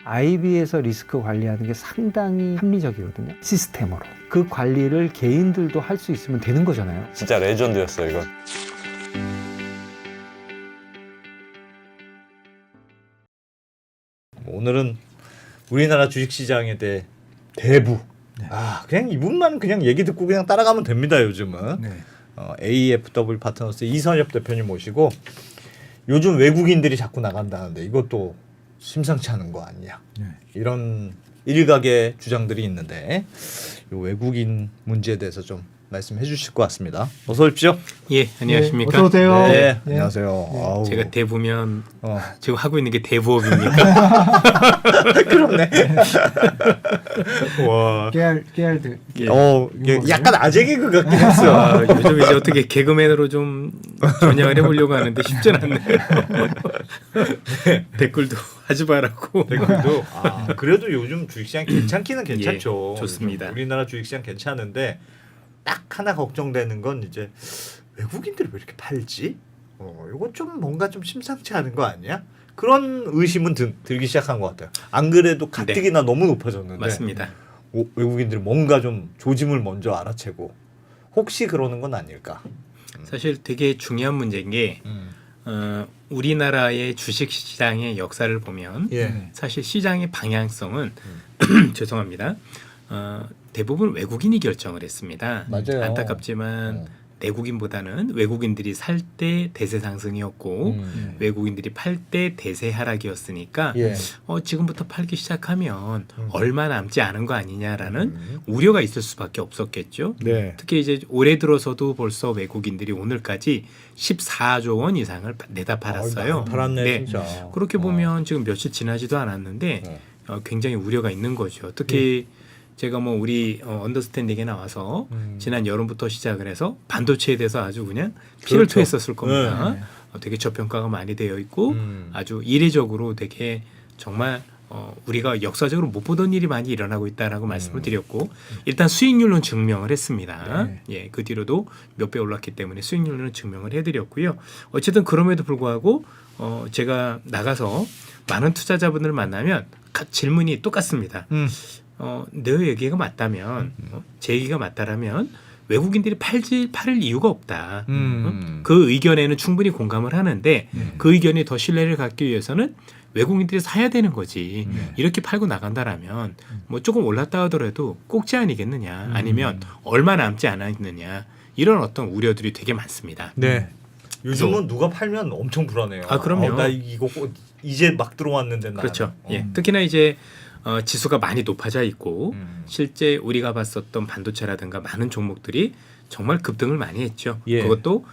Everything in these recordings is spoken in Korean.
IB에서 리스크 관리하는 게 상당히 합리적이거든요. 시스템으로. 그 관리를 개인들도 할 수 있으면 되는 거잖아요. 진짜 레전드였어요, 이건. 오늘은 우리나라 주식시장에 대해 대부. 그냥 이분만 그냥 얘기 듣고 그냥 따라가면 됩니다, 요즘은. 네. AFW 파트너스 이선엽 대표님 모시고 요즘 외국인들이 자꾸 나간다는데 이것도 심상치 않은 거 아니냐. 네. 이런 일각의 주장들이 있는데 이 외국인 문제에 대해서 좀 말씀해 주실 것 같습니다. 어서 오십시오. 예, 안녕하십니까? 어서 오세요. 네, 네. 안녕하세요. 아우. 제가 대부면 어. 지금 하고 있는 게 대부업입니까? 그렇네. 와. 깨알들. 예. 이게 약간 아재 개그 같긴 했어. 아, 요즘 이제 어떻게 개그맨으로 좀 전향을 해보려고 하는데 쉽진 않네요. 댓글도 하지 말라고. 댓글도 그래도 요즘 주식시장 괜찮기는 괜찮죠. 예, 좋습니다. 요즘 우리나라 주식시장 괜찮은데 딱 하나 걱정되는 건 이제 외국인들이 왜 이렇게 팔지? 이건 좀 뭔가 좀 심상치 않은 거 아니야? 그런 의심은 들기 시작한 것 같아요. 안 그래도 가뜩이나 너무 높아졌는데 맞습니다. 외국인들이 뭔가 좀 조짐을 먼저 알아채고 혹시 그러는 건 아닐까? 사실 되게 중요한 문제인 게 우리나라의 주식시장의 역사를 보면 예. 사실 시장의 방향성은 죄송합니다. 대부분 외국인이 결정을 했습니다. 맞아요. 안타깝지만 내국인보다는 외국인들이 살 때 대세 상승이었고 외국인들이 팔 때 대세 하락이었으니까 예. 지금부터 팔기 시작하면 얼마 남지 않은 거 아니냐라는 우려가 있을 수밖에 없었겠죠. 네. 특히 이제 올해 들어서도 벌써 외국인들이 오늘까지 14조 원 이상을 내다 팔았어요. 팔았네 네. 진짜. 그렇게 보면 지금 며칠 지나지도 않았는데 굉장히 우려가 있는 거죠. 특히 제가 뭐 우리 언더스탠딩에 나와서 지난 여름부터 시작을 해서 반도체에 대해서 아주 그냥 피를 그렇죠. 토했었을 겁니다. 되게 저평가가 많이 되어 있고 아주 이례적으로 되게 정말 우리가 역사적으로 못 보던 일이 많이 일어나고 있다라고 말씀을 드렸고 일단 수익률은 증명을 했습니다. 예, 그 뒤로도 몇 배 올랐기 때문에 수익률은 증명을 해드렸고요. 어쨌든 그럼에도 불구하고 제가 나가서 많은 투자자분들 만나면 질문이 똑같습니다. 내 얘기가 맞다면 제 얘기가 맞다라면 외국인들이 팔을 이유가 없다. 그 의견에는 충분히 공감을 하는데 그 의견이 더 신뢰를 갖기 위해서는 외국인들이 사야 되는 거지. 이렇게 팔고 나간다라면 뭐 조금 올랐다 하더라도 꼭지 아니겠느냐. 아니면 얼마 남지 않았느냐. 이런 어떤 우려들이 되게 많습니다. 네. 요즘은 누가 팔면 엄청 불안해요. 아, 그럼요. 나 이거 이제 막 들어왔는데 나는. 그렇죠. 예. 특히나 이제 지수가 많이 높아져 있고 실제 우리가 봤었던 반도체라든가 많은 종목들이 정말 급등을 많이 했죠. 예. 그것도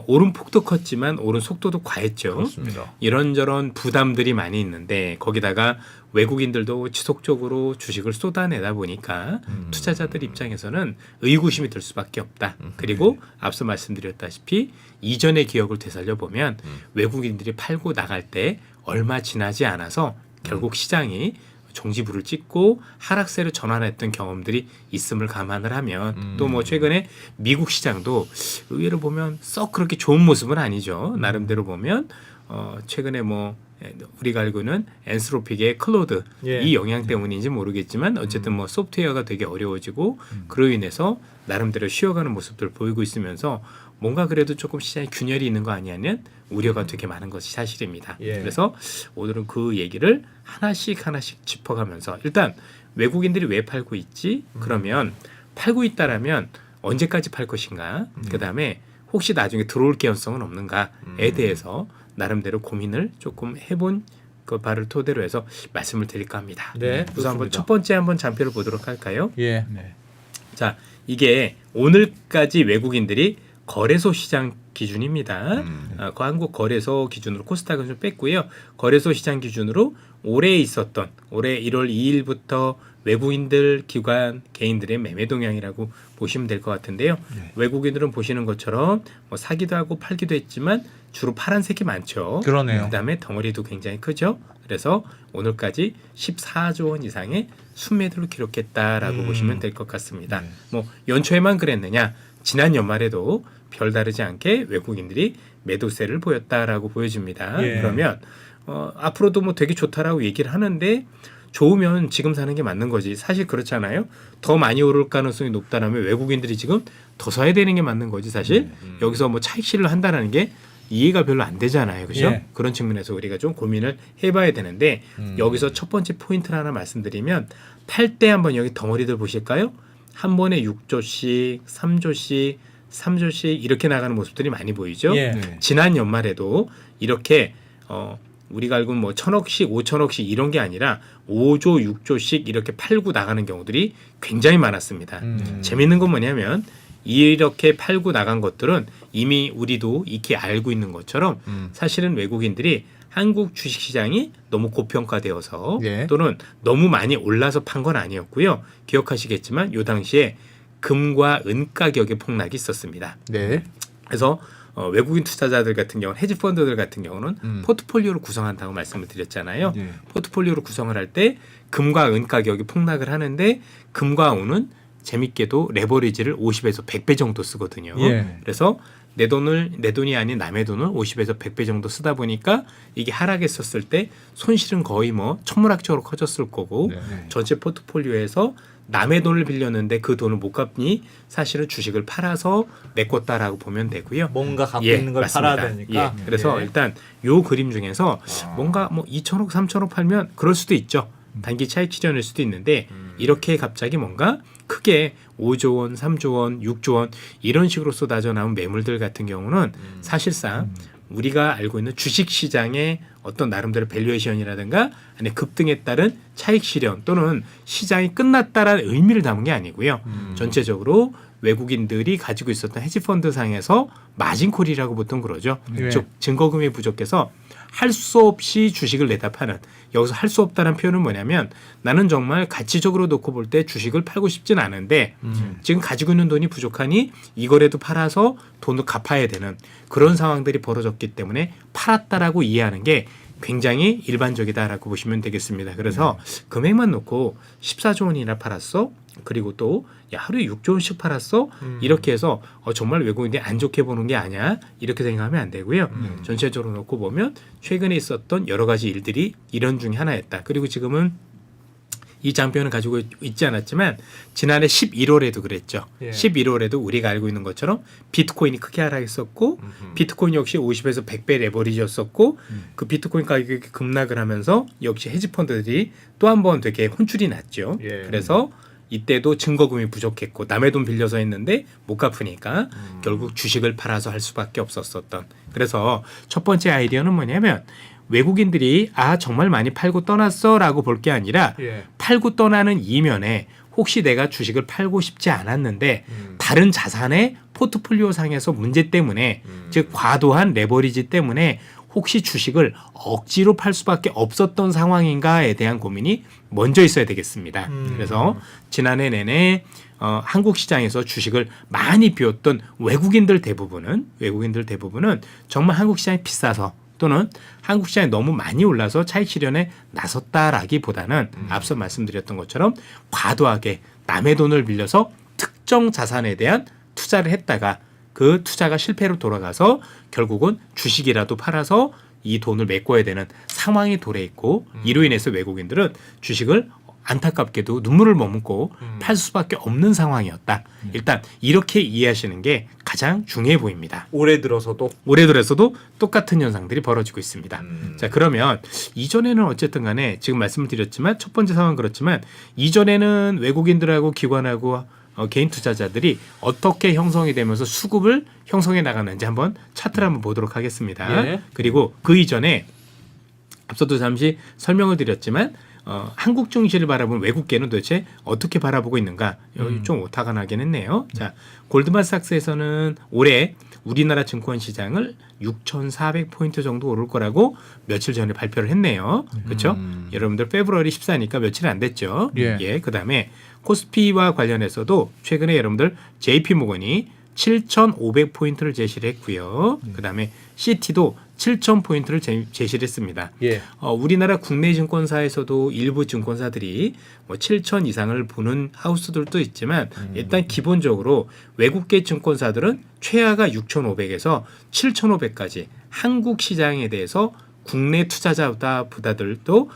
오른 폭도 컸지만 오른 속도도 과했죠. 그렇습니다. 이런저런 부담들이 많이 있는데 거기다가 외국인들도 지속적으로 주식을 쏟아내다 보니까 투자자들 입장에서는 의구심이 들 수밖에 없다. 그리고 앞서 말씀드렸다시피 이전의 기억을 되살려 보면 외국인들이 팔고 나갈 때 얼마 지나지 않아서 결국 시장이 종지부를 찍고 하락세로 전환했던 경험들이 있음을 감안을 하면 또 뭐 최근에 미국 시장도 의외로 보면 썩 그렇게 좋은 모습은 아니죠. 나름대로 보면 최근에 뭐 우리가 알고 있는 엔스로픽의 클로드 이 영향 때문인지 모르겠지만 어쨌든 뭐 소프트웨어가 되게 어려워지고 그로 인해서 나름대로 쉬어가는 모습들을 보이고 있으면서 뭔가 그래도 조금 시장에 균열이 있는 거 아니냐는 우려가 되게 많은 것이 사실입니다. 예. 그래서 오늘은 그 얘기를 하나씩 짚어가면서 일단 외국인들이 왜 팔고 있지? 그러면 팔고 있다라면 언제까지 팔 것인가? 그다음에 혹시 나중에 들어올 개연성은 없는가에 대해서 나름대로 고민을 조금 해본 그 바를 토대로 해서 말씀을 드릴까 합니다. 네, 우선 한번 좋습니다. 첫 번째 한번 잔표를 보도록 할까요? 예. 자, 이게 오늘까지 외국인들이 거래소 시장 기준입니다. 그 한국 거래소 기준으로 코스닥은 좀 뺐고요. 거래소 시장 기준으로 올해 1월 2일부터 외국인들, 기관, 개인들의 매매 동향이라고 보시면 될 것 같은데요. 외국인들은 보시는 것처럼 뭐 사기도 하고 팔기도 했지만 주로 파란색이 많죠. 그러네요. 그다음에 덩어리도 굉장히 크죠. 그래서 오늘까지 14조 원 이상의 순매도를 기록했다라고 보시면 될 것 같습니다. 뭐 연초에만 그랬느냐? 지난 연말에도 별다르지 않게 외국인들이 매도세를 보였다라고 보여집니다. 예. 그러면 앞으로도 뭐 되게 좋다라고 얘기를 하는데 좋으면 지금 사는 게 맞는 거지. 사실 그렇잖아요. 더 많이 오를 가능성이 높다라면 외국인들이 지금 더 사야 되는 게 맞는 거지. 사실 여기서 뭐 차익 실현을 한다는 게 이해가 별로 안 되잖아요. 그죠? 예. 그런 측면에서 우리가 좀 고민을 해봐야 되는데 여기서 첫 번째 포인트를 하나 말씀드리면 팔 때 한번 여기 덩어리들 보실까요? 한 번에 6조씩, 3조씩, 3조씩 이렇게 나가는 모습들이 많이 보이죠. 예. 네. 지난 연말에도 이렇게 우리가 알고 뭐 1,000억씩, 5,000억씩 이런 게 아니라 5조, 6조씩 이렇게 팔고 나가는 경우들이 굉장히 많았습니다. 재밌는 건 뭐냐면 이렇게 팔고 나간 것들은 이미 우리도 익히 알고 있는 것처럼 사실은 외국인들이 한국 주식시장이 너무 고평가되어서 예. 또는 너무 많이 올라서 판 건 아니었고요. 기억하시겠지만 이 당시에 금과 은 가격의 폭락이 있었습니다. 네. 그래서 외국인 투자자들 같은 경우는 헤지펀드들 같은 경우는 포트폴리오를 구성한다고 말씀을 드렸잖아요. 예. 포트폴리오를 구성을 할 때 금과 은 가격이 폭락을 하는데 금과 은은 재밌게도 레버리지를 50에서 100배 정도 쓰거든요. 예. 그래서 내 돈이 아닌 남의 돈을 50에서 100배 정도 쓰다 보니까 이게 하락했었을 때 손실은 거의 뭐 천문학적으로 커졌을 거고 네. 전체 포트폴리오에서 남의 돈을 빌렸는데 그 돈을 못 갚니 사실은 주식을 팔아서 메꿨다라고 보면 되고요. 뭔가 갖고 예, 있는 걸 맞습니다. 팔아야 되니까. 예, 그래서 예. 일단 요 그림 중에서 뭔가 뭐 2천억, 3천억 팔면 그럴 수도 있죠. 단기 차익 실현일 수도 있는데 이렇게 갑자기 뭔가 크게 5조 원, 3조 원, 6조 원 이런 식으로 쏟아져 나온 매물들 같은 경우는 사실상 우리가 알고 있는 주식 시장의 어떤 나름대로 밸류에이션이라든가 아니 급등에 따른 차익 실현 또는 시장이 끝났다라는 의미를 담은 게 아니고요. 전체적으로 외국인들이 가지고 있었던 헤지펀드 상에서 마진콜이라고 보통 그러죠. 네. 즉 증거금이 부족해서 할 수 없이 주식을 내다 파는 여기서 할 수 없다는 표현은 뭐냐면 나는 정말 가치적으로 놓고 볼 때 주식을 팔고 싶진 않은데 지금 가지고 있는 돈이 부족하니 이거라도 팔아서 돈을 갚아야 되는 그런 상황들이 벌어졌기 때문에 팔았다라고 이해하는 게 굉장히 일반적이다라고 보시면 되겠습니다. 그래서 금액만 놓고 14조 원이나 팔았어. 그리고 또 야, 하루에 6조 원씩 팔았어. 이렇게 해서 정말 외국인들이 안 좋게 보는 게 아니야. 이렇게 생각하면 안 되고요. 전체적으로 놓고 보면 최근에 있었던 여러 가지 일들이 이런 중에 하나였다. 그리고 지금은 이 장표는 가지고 있지 않았지만 지난해 11월에도 그랬죠. 예. 11월에도 우리가 알고 있는 것처럼 비트코인이 크게 하락했었고 비트코인 역시 50에서 100배 레버리지였었고 그 비트코인 가격이 급락을 하면서 역시 헤지펀드들이 또 한 번 되게 혼쭐이 났죠. 예. 그래서 이때도 증거금이 부족했고 남의 돈 빌려서 했는데 못 갚으니까 결국 주식을 팔아서 할 수밖에 없었던. 그래서 첫 번째 아이디어는 뭐냐면 외국인들이 정말 많이 팔고 떠났어라고 볼 게 아니라 예. 팔고 떠나는 이면에 혹시 내가 주식을 팔고 싶지 않았는데 다른 자산의 포트폴리오 상에서 문제 때문에 즉 과도한 레버리지 때문에 혹시 주식을 억지로 팔 수밖에 없었던 상황인가에 대한 고민이 먼저 있어야 되겠습니다. 그래서 지난해 내내 한국 시장에서 주식을 많이 비웠던 외국인들 대부분은 정말 한국 시장이 비싸서 또는 한국 시장이 너무 많이 올라서 차익 실현에 나섰다라기보다는 앞서 말씀드렸던 것처럼 과도하게 남의 돈을 빌려서 특정 자산에 대한 투자를 했다가 그 투자가 실패로 돌아가서 결국은 주식이라도 팔아서 이 돈을 메꿔야 되는 상황이 도래했고 이로 인해서 외국인들은 주식을 안타깝게도 눈물을 머금고 팔 수밖에 없는 상황이었다. 일단 이렇게 이해하시는 게 가장 중요해 보입니다. 올해 들어서도 올해 들어서도 똑같은 현상들이 벌어지고 있습니다. 자, 그러면 이전에는 어쨌든 간에 지금 말씀을 드렸지만 첫 번째 상황은 그렇지만 이전에는 외국인들하고 기관하고 개인 투자자들이 어떻게 형성이 되면서 수급을 형성해 나가는지 한번 차트를 한번 보도록 하겠습니다. 예. 그리고 그 이전에 앞서도 잠시 설명을 드렸지만 한국 증시를 바라보는 외국계는 도대체 어떻게 바라보고 있는가? 여기 좀 오타가 나긴 했네요. 자, 골드만삭스에서는 올해 우리나라 증권 시장을 6,400포인트 정도 오를 거라고 며칠 전에 발표를 했네요. 그렇죠? 여러분들 페브루아리 14니까 며칠 안 됐죠. 예. 그다음에 코스피와 관련해서도 최근에 여러분들 JP모건이 7,500포인트를 제시를 했고요. 그다음에 CT도 7,000포인트를 제시를 했습니다. 예. 우리나라 국내 증권사에서도 일부 증권사들이 뭐 7,000 이상을 보는 하우스들도 있지만 일단 기본적으로 외국계 증권사들은 최하가 6,500에서 7,500까지 한국 시장에 대해서 국내 투자자보다들도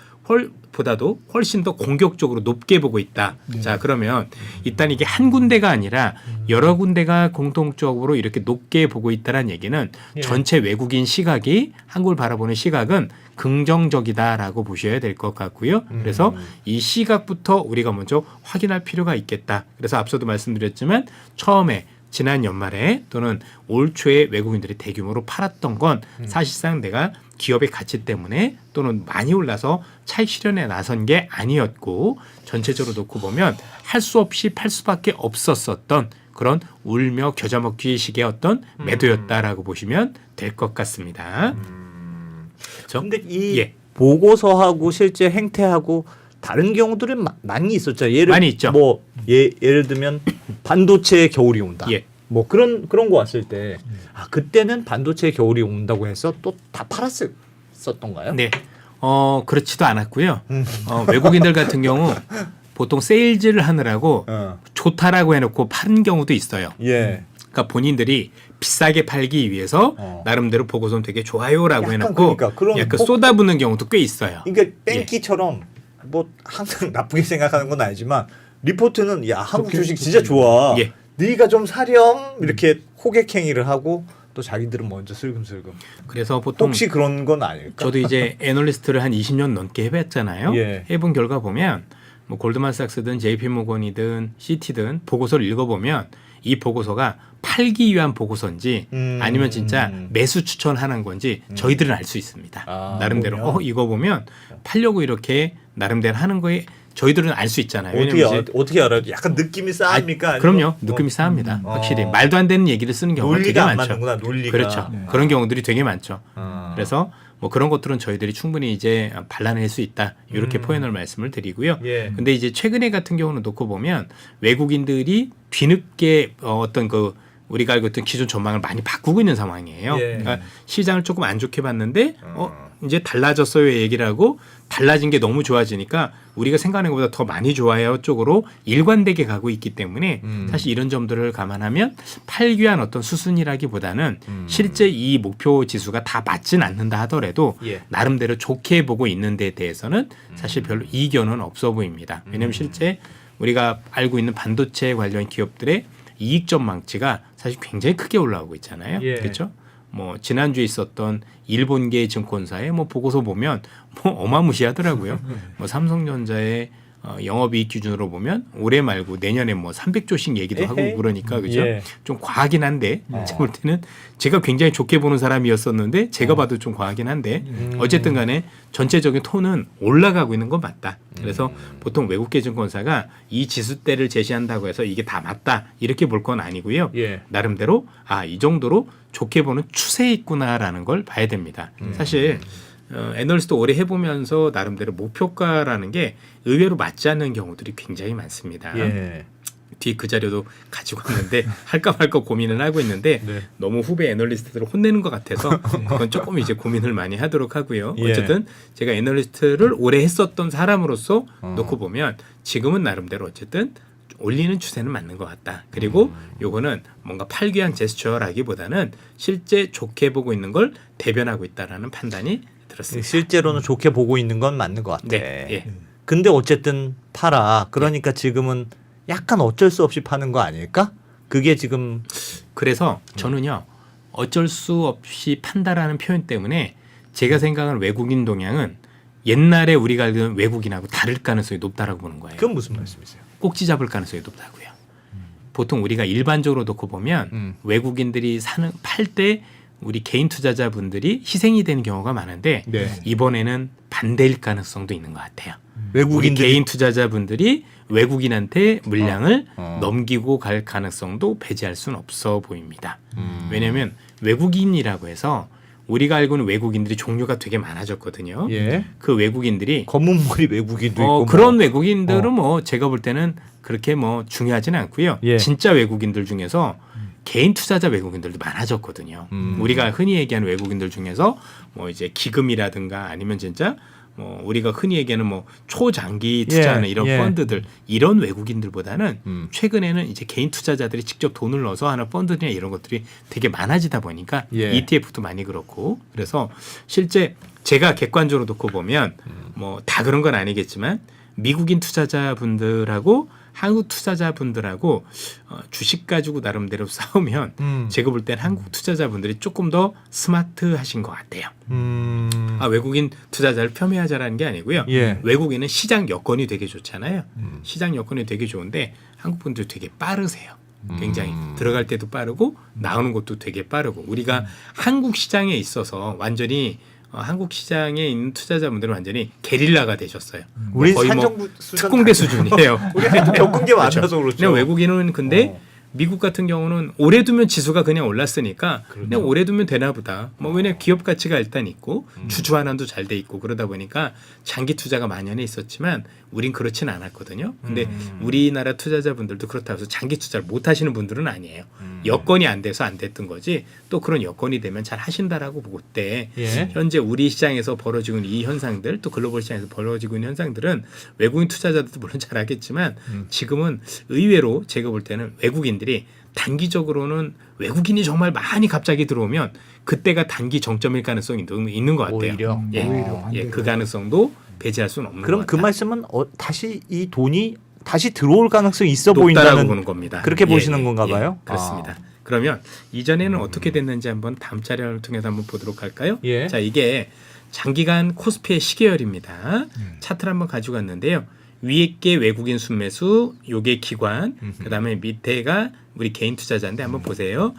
보다도 훨씬 더 공격적으로 높게 보고 있다. 자, 그러면 일단 이게 한 군데가 아니라 여러 군데가 공통적으로 이렇게 높게 보고 있다는 얘기는 예. 전체 외국인 시각이 한국을 바라보는 시각은 긍정적이다라고 보셔야 될 것 같고요. 그래서 이 시각부터 우리가 먼저 확인할 필요가 있겠다. 그래서 앞서도 말씀드렸지만 처음에 지난 연말에 또는 올 초에 외국인들이 대규모로 팔았던 건 사실상 내가 기업의 가치 때문에 또는 많이 올라서 차익 실현에 나선 게 아니었고 전체적으로 놓고 보면 할 수 없이 팔 수밖에 없었던 그런 울며 겨자 먹기식의 어떤 매도였다라고 보시면 될 것 같습니다. 그렇죠? 근데 이 예. 보고서하고 실제 행태하고 다른 경우들은 많이 있었죠. 많이 있죠. 뭐 예를 들면 반도체의 겨울이 온다. 예. 뭐 그런 거 왔을 때 그때는 반도체의 겨울이 온다고 해서 또 다 팔았었던가요? 네. 그렇지도 않았고요. 외국인들 같은 경우 보통 세일즈를 하느라고 좋다라고 해놓고 파는 경우도 있어요. 예. 그러니까 본인들이 비싸게 팔기 위해서 나름대로 보고서는 되게 좋아요라고 약간 해놓고 그러니까 그런 약간 쏟아붓는 경우도 꽤 있어요. 그러니까 뺑기처럼 뭐 항상 나쁘게 생각하는 건 아니지만 리포트는 야 한국 주식 진짜 좋아. 예. 네가 좀 사렴 이렇게 호객행위를 하고 또 자기들은 먼저 슬금슬금. 그래서 보통 혹시 그런 건 아닐까? 저도 이제 애널리스트를 한 20년 넘게 해봤잖아요. 예. 해본 결과 보면 뭐 골드만삭스든 JP모건이든 CT든 보고서를 읽어보면 이 보고서가 팔기 위한 보고서인지 아니면 진짜 매수 추천하는 건지 저희들은 알 수 있습니다. 나름대로 보면? 이거 보면 팔려고 이렇게 나름대로 하는 거에 저희들은 알 수 있잖아요. 어떻게 알아요? 약간 느낌이 싸합니까? 그럼요. 느낌이 싸합니다. 확실히 말도 안 되는 얘기를 쓰는 경우가 되게 논리가 안 많죠. 맞는구나. 논리가. 그렇죠. 그런 경우들이 되게 많죠. 그래서 뭐 그런 것들은 저희들이 충분히 이제 발라낼 수 있다. 이렇게 표현을 말씀을 드리고요. 예. 근데 이제 최근에 같은 경우는 놓고 보면 외국인들이 뒤늦게 어떤 그 우리가 알고 있던 기존 전망을 많이 바꾸고 있는 상황이에요. 예. 그러니까 시장을 조금 안 좋게 봤는데 이제 달라졌어요 얘기를 하고 달라진 게 너무 좋아지니까 우리가 생각하는 것보다 더 많이 좋아요 쪽으로 일관되게 가고 있기 때문에 사실 이런 점들을 감안하면 팔기 위한 어떤 수순이라기보다는 실제 이 목표 지수가 다 맞진 않는다 하더라도 예. 나름대로 좋게 보고 있는 데 대해서는 사실 별로 이견은 없어 보입니다. 왜냐하면 실제 우리가 알고 있는 반도체 관련 기업들의 이익 전망치가 사실 굉장히 크게 올라오고 있잖아요. 예. 그렇죠? 뭐 지난주에 있었던 일본계 증권사의 뭐 보고서 보면 뭐 어마무시하더라고요. 뭐 삼성전자의 영업이익 기준으로 보면 올해 말고 내년에 뭐 300조씩 얘기도 하고 에헤이. 그러니까 그죠? 예. 좀 과하긴 한데 제가 볼 때는 제가 굉장히 좋게 보는 사람이었었는데 제가 봐도 좀 과하긴 한데 어쨌든 간에 전체적인 톤은 올라가고 있는 건 맞다. 그래서 보통 외국계 증권사가 이 지수대를 제시한다고 해서 이게 다 맞다 이렇게 볼 건 아니고요. 예. 나름대로 이 정도로 좋게 보는 추세에 있구나라는 걸 봐야 됩니다. 사실 애널리스트 오래 해보면서 나름대로 목표가라는 게 의외로 맞지 않는 경우들이 굉장히 많습니다. 예. 뒤에 그 자료도 가지고 왔는데 할까 말까 고민을 하고 있는데 네. 너무 후배 애널리스트들을 혼내는 것 같아서 그건 조금 이제 고민을 많이 하도록 하고요. 예. 어쨌든 제가 애널리스트를 오래 했었던 사람으로서 놓고 보면 지금은 나름대로 어쨌든 올리는 추세는 맞는 것 같다. 그리고 요거는 뭔가 팔귀한 제스처라기보다는 실제 좋게 보고 있는 걸 대변하고 있다라는 판단이 들었습니다. 실제로는 좋게 보고 있는 건 맞는 것 같아. 네. 예. 근데 어쨌든 팔아. 그러니까 지금은 약간 어쩔 수 없이 파는 거 아닐까? 그게 지금 그래서 저는요 어쩔 수 없이 판다라는 표현 때문에 제가 생각하는 외국인 동향은 옛날에 우리가 알던 외국인하고 다를 가능성이 높다라고 보는 거예요. 그건 무슨 말씀이세요? 꼭지 잡을 가능성이 높다고요. 보통 우리가 일반적으로 놓고 보면 외국인들이 팔 때 우리 개인 투자자분들이 희생이 되는 경우가 많은데 네. 이번에는 반대일 가능성도 있는 것 같아요. 우리 외국인들이 개인 투자자분들이 외국인한테 물량을 넘기고 갈 가능성도 배제할 수는 없어 보입니다. 왜냐하면 외국인이라고 해서 우리가 알고 있는 외국인들이 종류가 되게 많아졌거든요. 예. 그 외국인들이 검은 머리 외국인도 있고 그런 뭐. 외국인들은 뭐 제가 볼 때는 그렇게 뭐 중요하지는 않고요. 예. 진짜 외국인들 중에서 개인 투자자 외국인들도 많아졌거든요. 우리가 흔히 얘기하는 외국인들 중에서 뭐 이제 기금이라든가 아니면 진짜 뭐 우리가 흔히 얘기하는 뭐 초장기 투자하는 이런 펀드들 이런 외국인들보다는 최근에는 이제 개인 투자자들이 직접 돈을 넣어서 하는 펀드나 이런 것들이 되게 많아지다 보니까 ETF도 많이 그렇고 그래서 실제 제가 객관적으로 놓고 보면 뭐 다 그런 건 아니겠지만 미국인 투자자분들하고 한국 투자자분들하고 주식 가지고 나름대로 싸우면 제가 볼 때는 한국 투자자분들이 조금 더 스마트하신 것 같아요. 외국인 투자자를 폄훼하자라는 게 아니고요. 외국인은 시장 여건이 되게 좋잖아요. 시장 여건이 되게 좋은데 한국 분들 되게 빠르세요. 굉장히 들어갈 때도 빠르고 나오는 것도 되게 빠르고 우리가 한국 시장에 있어서 완전히 한국 시장에 있는 투자자분들은 완전히 게릴라가 되셨어요. 우리 거의 뭐 산정부 수준 특공대 수준이에요. 우리가 겪은 게 많아서 그렇죠. 그냥 외국인은 근데 미국 같은 경우는 오래 두면 지수가 그냥 올랐으니까 그냥 오래 두면 되나 보다. 뭐 왜냐면 기업 가치가 일단 있고 주주 환원도 잘 돼 있고 그러다 보니까 장기 투자가 만연해 있었지만 우린 그렇진 않았거든요. 근데 우리나라 투자자분들도 그렇다고 해서 장기 투자를 못 하시는 분들은 아니에요. 여건이 안 돼서 안 됐던 거지 또 그런 여건이 되면 잘 하신다라고 보고 때 현재 우리 시장에서 벌어지고 있는 이 현상들 또 글로벌 시장에서 벌어지고 있는 현상들은 외국인 투자자들도 물론 잘 하겠지만 지금은 의외로 제가 볼 때는 외국인들이 단기적으로는 외국인이 정말 많이 갑자기 들어오면 그때가 단기 정점일 가능성이 있는 것 같아요. 오히려 그 가능성도 배제할 수는 없는 그럼 것 그 같다. 말씀은 다시 이 돈이 다시 들어올 가능성이 있어 높다라고 보인다는 보는 겁니다. 그렇게 보시는 건가 봐요? 그렇습니다. 그러면 이전에는 어떻게 됐는지 한번 다음 자료를 통해서 한번 보도록 할까요? 자, 이게 장기간 코스피의 시계열입니다. 차트를 한번 가지고 왔는데요. 위에 게 외국인 순매수, 요게 기관, 그다음에 밑에가 우리 개인 투자자인데 한번 보세요.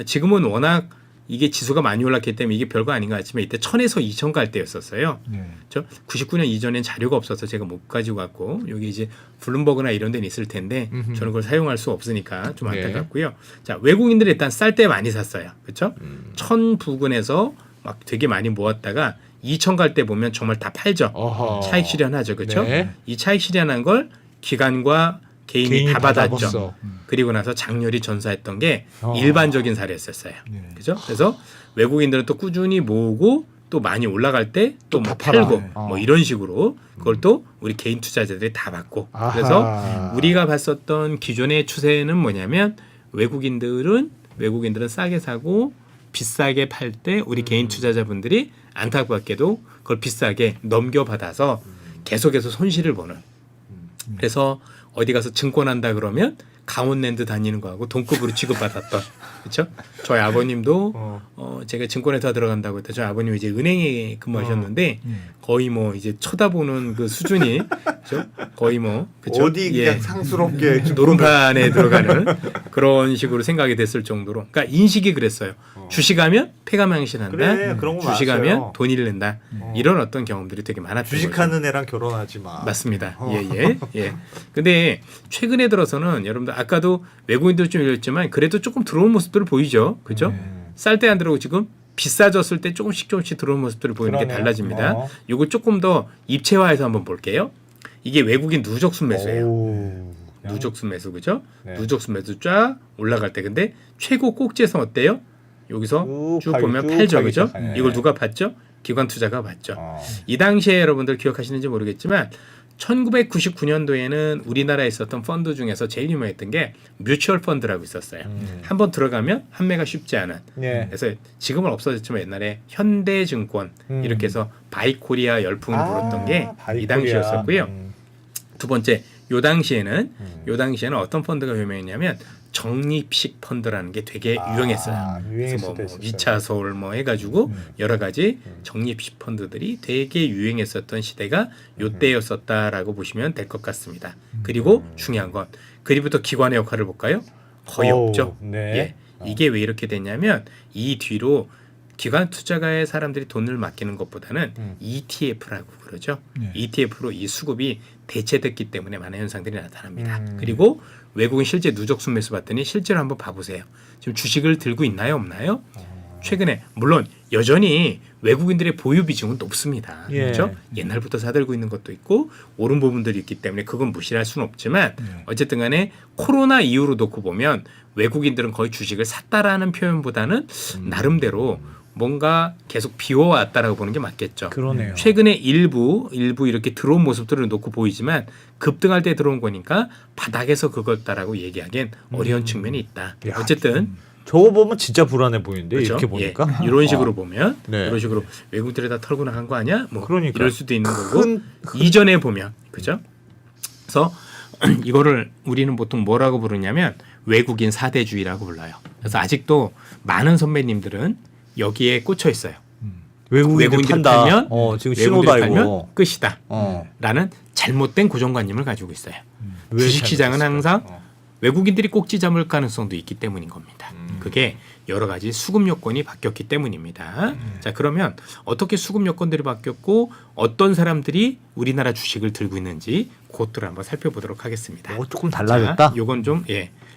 지금은 워낙 이게 지수가 많이 올랐기 때문에 이게 별거 아닌 것 같지만 이때 1000에서 2000 갈 때였었어요. 저 99년 이전엔 자료가 없어서 제가 못 가지고 왔고 여기 이제 블룸버그나 이런 데는 있을 텐데 저는 그걸 사용할 수 없으니까 좀 안타깝고요. 자, 외국인들이 일단 쌀 때 많이 샀어요. 그렇죠? 1000 부근에서 막 되게 많이 모았다가 2000 갈 때 보면 정말 다 팔죠. 차익 실현하죠. 그렇죠? 이 차익 실현한 걸 기관과 개인이 다 받았죠. 그리고 나서 장렬히 전사했던 게 일반적인 사례였었어요. 그죠? 그래서 외국인들은 또 꾸준히 모으고 또 많이 올라갈 때 또 뭐 팔고 뭐 이런 식으로 그걸 또 우리 개인 투자자들이 다 받고 그래서 우리가 봤었던 기존의 추세는 뭐냐면 외국인들은 싸게 사고 비싸게 팔 때 우리 개인 투자자분들이 안타깝게도 그걸 비싸게 넘겨받아서 계속해서 손실을 보는 그래서 어디 가서 증권한다 그러면 강원랜드 다니는 거하고 동급으로 취급받았던 그렇죠? 저희 아버님도 제가 증권에 다 들어간다고 했다. 저희 아버님 이제 은행에 근무하셨는데 거의 뭐 이제 쳐다보는 그 수준이 그렇죠? 거의 뭐 그렇죠? 어디 그냥 상스럽게 노름판에 들어가는 그런 식으로 생각이 됐을 정도로 그러니까 인식이 그랬어요. 주식하면 폐가망신한다. 그래, 그런 거 주식하면 많았어요. 돈을 낸다. 이런 어떤 경험들이 되게 많았던 주식하는 거죠. 애랑 결혼하지 마. 맞습니다. 예. 근데 최근에 들어서는 여러분들 아까도 외국인들 좀 읽었지만 그래도 조금 들어온 모습들을 보이죠. 그죠? 쌀 때 안 들어오고 지금 비싸졌을 때 조금씩 들어온 모습들을 보이는 게 달라집니다. 이걸 조금 더 입체화해서 한번 볼게요. 이게 외국인 누적 순매수예요. 누적 순매수 그죠? 누적 순매수 쫙 올라갈 때 근데 최고 꼭지에서 어때요? 여기서 쭉 보면 팔죠. 그죠? 이걸 누가 봤죠? 기관 투자가 봤죠. 이 당시에 여러분들 기억하시는지 모르겠지만 1999년도에는 우리나라에 있었던 펀드 중에서 제일 유명했던 게 뮤추얼 펀드라고 있었어요. 한번 들어가면 판매가 쉽지 않은. 그래서 지금은 없어졌지만 옛날에 현대증권 이렇게 해서 바이코리아 열풍을 불었던 게 이 당시였었고요. 두 번째, 요 당시에는 어떤 펀드가 유명했냐면 적립식 펀드라는 게 되게 유행했어요. 그래서 뭐 위차솔 뭐 해가지고 여러 가지 적립식 펀드들이 되게 유행했었던 시대가 요때였었다라고 보시면 될 것 같습니다. 그리고 중요한 건 그리부터 기관의 역할을 볼까요? 거의 없죠. 이게 왜 이렇게 됐냐면 이 뒤로 기관 투자가의 사람들이 돈을 맡기는 것보다는 ETF라고 그러죠. ETF로 이 수급이 대체됐기 때문에 많은 현상들이 나타납니다. 그리고 외국인 실제 누적 순매수 봤더니 실제로 한번 봐보세요. 지금 주식을 들고 있나요, 없나요? 최근에 물론 여전히 외국인들의 보유 비중은 높습니다. 그렇죠? 옛날부터 사들고 있는 것도 있고 오른 부분들이 있기 때문에 그건 무시할 수는 없지만 어쨌든 간에 코로나 이후로 놓고 보면 외국인들은 거의 주식을 샀다라는 표현보다는 나름대로 뭔가 계속 비워왔다라고 보는 게 맞겠죠. 그러네요. 최근에 일부 이렇게 들어온 모습들을 놓고 보이지만 급등할 때 들어온 거니까 바닥에서 그거였다라고 얘기하기엔 어려운 측면이 있다. 야, 어쨌든 저거 보면 진짜 불안해 보이는데 그렇죠? 이렇게 보니까 예, 이런 식으로 보면 네. 이런 식으로 외국들이 다 털고 나간 거 아니야? 뭐 그러니까. 이럴 수도 있는 거고 큰 이전에 보면 그죠? 그래서 이거를 우리는 보통 뭐라고 부르냐면 외국인 사대주의라고 불러요. 그래서 아직도 많은 선배님들은 여기에 꽂혀 있어요. 외국인들 판다. 팔면 지금 외국인들 신호다 팔면 이거. 끝이다. 어. 라는 잘못된 고정관념을 가지고 있어요. 왜 주식시장은 잘못했을까? 항상 외국인들이 꼭지 잡을 가능성도 있기 때문인 겁니다. 그게 여러 가지 수급 요건이 바뀌었기 때문입니다. 자, 그러면 어떻게 수급 요건들이 바뀌었고 어떤 사람들이 우리나라 주식을 들고 있는지 그것들을 한번 살펴보도록 하겠습니다. 조금 달라졌다. 자, 요건 좀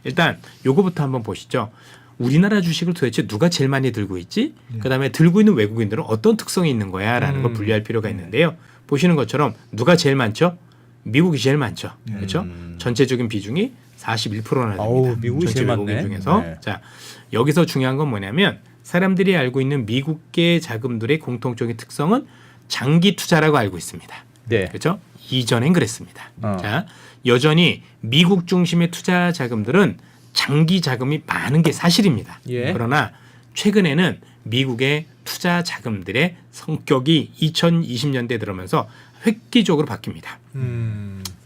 일단 요거부터 한번 보시죠. 우리나라 주식을 도대체 누가 제일 많이 들고 있지? 그다음에 들고 있는 외국인들은 어떤 특성이 있는 거야라는 걸 분리할 필요가 있는데요. 보시는 것처럼 누가 제일 많죠? 미국이 제일 많죠. 그렇죠? 전체적인 비중이 41%나 됩니다. 어우, 미국이 전체 제일 외국인 많네. 중에서. 네. 자, 여기서 중요한 건 뭐냐면 사람들이 알고 있는 미국계 자금들의 공통적인 특성은 장기 투자라고 알고 있습니다. 네. 그렇죠? 이전엔 그랬습니다. 어. 자, 여전히 미국 중심의 투자 자금들은 장기 자금이 많은 게 사실입니다. 예. 그러나 최근에는 미국의 투자 자금들의 성격이 2020년대 들어오면서 획기적으로 바뀝니다.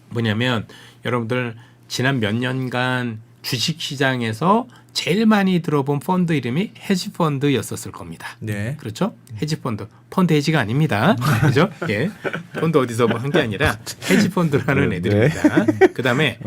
뭐냐면 여러분들 지난 몇 년간 주식 시장에서 제일 많이 들어본 펀드 이름이 헤지 펀드였었을 겁니다. 네. 그렇죠? 헤지 펀드 헤지가 아닙니다. 그죠? 예. 펀드 어디서 뭐 한 게 아니라 헤지 펀드라는 애들입니다. 그다음에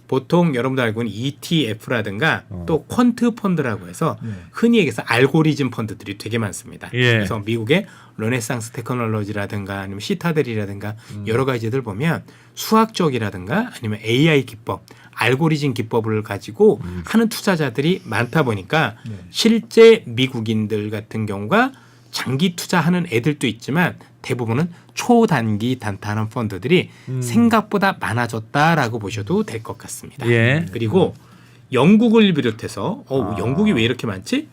보통 여러분들 알고 있는 ETF라든가 또 퀀트 펀드라고 해서 흔히 얘기해서 알고리즘 펀드들이 되게 많습니다. 예. 그래서 미국의 르네상스 테크놀로지라든가 아니면 시타델이라든가 여러 가지들 보면 수학적이라든가 아니면 AI 기법, 알고리즘 기법을 가지고 하는 투자자들이 많다 보니까 실제 미국인들 같은 경우가 장기 투자하는 애들도 있지만 대부분은 초단기 단타하는 펀드들이 생각보다 많아졌다라고 보셔도 될 것 같습니다. 예. 그리고 영국을 비롯해서 영국이 왜 이렇게 많지?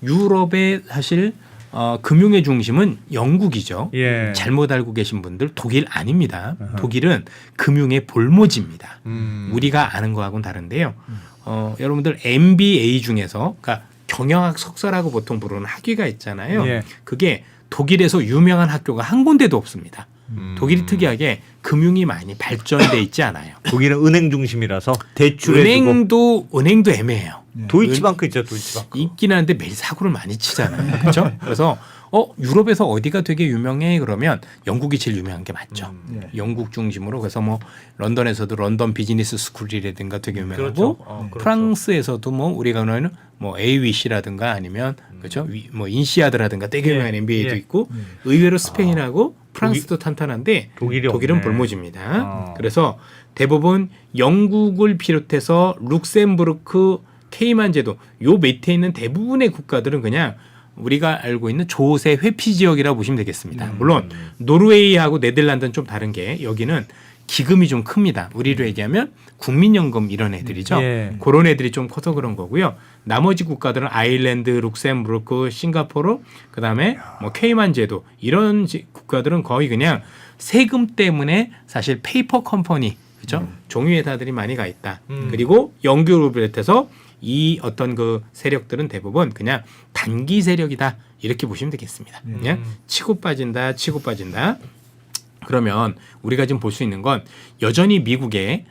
유럽의 사실 금융의 중심은 영국이죠. 예. 잘못 알고 계신 분들 독일 아닙니다. 독일은 금융의 볼모지입니다. 우리가 아는 거하고는 다른데요. 여러분들 MBA 중에서 그러니까 경영학 석사라고 보통 부르는 학위가 있잖아요. 예. 그게 독일에서 유명한 학교가 한 군데도 없습니다. 독일이 특이하게 금융이 많이 발전돼 있지 않아요. 독일은 은행 중심이라서 대출해주고 은행도 애매해요. 도이치방크 있죠, 도이치방크. 있긴 한데 매일 사고를 많이 치잖아요. 그렇죠? 그래서 유럽에서 어디가 되게 유명해 그러면 영국이 제일 유명한 게 맞죠. 영국 중심으로 그래서 뭐 런던에서도 런던 비즈니스 스쿨이라든가 되게 유명하고 그렇죠. 프랑스에서도 뭐 우리가 아는 뭐 AWC라든가 아니면 그렇죠? 뭐 인시아드라든가 되게 유명한 MBA도 있고 의외로 스페인하고 프랑스도 탄탄한데 독일이 독일은 없네. 볼모지입니다. 그래서 대부분 영국을 비롯해서 룩셈부르크, 케이만 제도 요 밑에 있는 대부분의 국가들은 그냥 우리가 알고 있는 조세 회피 지역이라고 보시면 되겠습니다. 물론 노르웨이하고 네덜란드는 좀 다른 게 여기는 기금이 좀 큽니다. 우리로 얘기하면 국민연금 이런 애들이죠. 예. 그런 애들이 좀 커서 그런 거고요. 나머지 국가들은 아일랜드, 룩셈부르크, 싱가포르, 그다음에 뭐 케이만 제도 이런 국가들은 거의 그냥 세금 때문에 사실 페이퍼 컴퍼니, 그죠? 종이회사들이 많이 가 있다. 그리고 영국을 비롯해서 이 어떤 그 세력들은 대부분 그냥 단기 세력이다 이렇게 보시면 되겠습니다. 그냥 치고 빠진다. 그러면 우리가 지금 볼 수 있는 건 여전히 미국의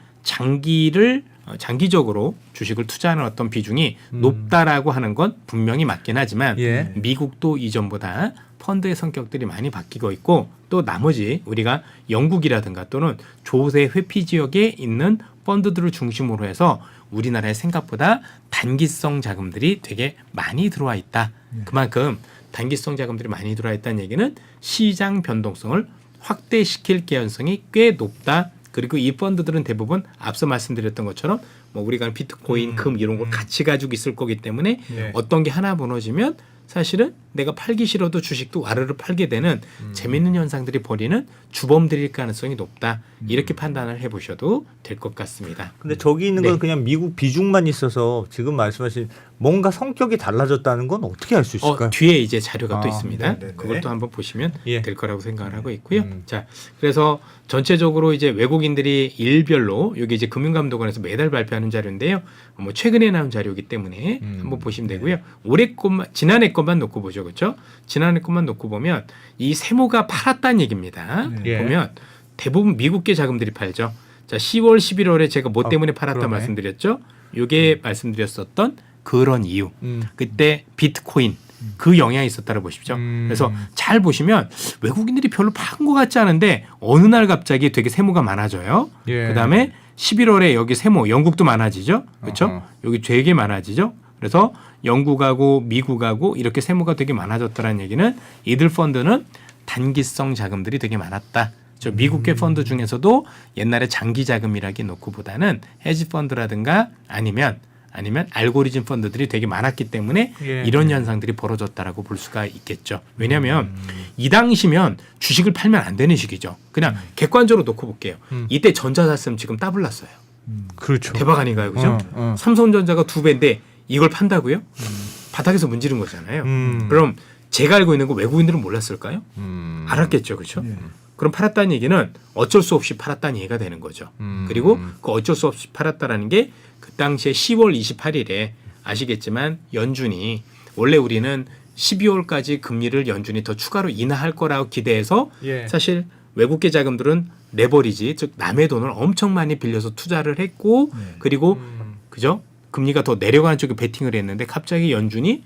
장기적으로 주식을 투자하는 어떤 비중이 높다라고 하는 건 분명히 맞긴 하지만 예. 미국도 이전보다 펀드의 성격들이 많이 바뀌고 있고 또 나머지 우리가 영국이라든가 또는 조세 회피 지역에 있는 펀드들을 중심으로 해서 우리나라에 생각보다 단기성 자금들이 되게 많이 들어와 있다. 그만큼 단기성 자금들이 많이 들어와 있다는 얘기는 시장 변동성을 확대시킬 개연성이 꽤 높다. 그리고 이 펀드들은 대부분 앞서 말씀드렸던 것처럼 뭐 우리가 비트코인, 금 이런 걸 같이 가지고 있을 거기 때문에 네. 어떤 게 하나 무너지면 사실은 내가 팔기 싫어도 주식도 와르르 팔게 되는 재밌는 현상들이 벌이는 주범들일 가능성이 높다. 이렇게 판단을 해보셔도 될 것 같습니다. 근데 저기 있는 네. 건 그냥 미국 비중만 있어서 지금 말씀하신 뭔가 성격이 달라졌다는 건 어떻게 알 수 있을까요? 뒤에 이제 자료가 또 있습니다. 네네네. 그것도 한번 보시면 예. 될 거라고 생각을 하고 있고요. 자, 그래서 전체적으로 이제 외국인들이 일별로 여기 이제 금융감독원에서 매달 발표하는 자료인데요. 뭐 최근에 나온 자료이기 때문에 한번 보시면 되고요. 올해 것만 지난해 것만 놓고 보죠, 그렇죠? 지난해 것만 놓고 보면 이 세모가 팔았다는 얘기입니다. 예. 보면 대부분 미국계 자금들이 팔죠. 자, 10월, 11월에 제가 뭐 때문에 팔았다 그러네. 말씀드렸죠? 요게 말씀드렸었던 그런 이유. 그때 비트코인 그 영향이 있었다고 보십시오. 그래서 잘 보시면 외국인들이 별로 판 것 같지 않은데 어느 날 갑자기 되게 세모가 많아져요. 예. 그다음에 11월에 여기 세모 영국도 많아지죠. 그렇죠? 어허. 여기 되게 많아지죠. 그래서 영국하고 미국하고 이렇게 세모가 되게 많아졌다는 얘기는 이들 펀드는 단기성 자금들이 되게 많았다. 저 미국계 펀드 중에서도 옛날에 장기 자금이라기 놓고보다는 헤지 펀드라든가 아니면 알고리즘 펀드들이 되게 많았기 때문에 예. 이런 현상들이 벌어졌다라고 볼 수가 있겠죠. 왜냐하면 이 당시면 주식을 팔면 안 되는 시기죠. 그냥 객관적으로 놓고 볼게요. 이때 전자 샀으면 지금 따블났어요. 그렇죠. 대박 아닌가요, 그죠? 어. 삼성전자가 2배인데 이걸 판다고요? 바닥에서 문지른 거잖아요. 그럼 제가 알고 있는 거 외국인들은 몰랐을까요? 알았겠죠, 그렇죠? 그럼 팔았다는 얘기는 어쩔 수 없이 팔았다는 얘기가 되는 거죠. 그리고 그 어쩔 수 없이 팔았다라는 게 그 당시에 10월 28일에 아시겠지만 연준이 원래 우리는 12월까지 금리를 연준이 더 추가로 인하할 거라고 기대해서 예. 사실 외국계 자금들은 레버리지 즉 남의 돈을 엄청 많이 빌려서 투자를 했고 그리고 그죠? 금리가 더 내려가는 쪽에 베팅을 했는데 갑자기 연준이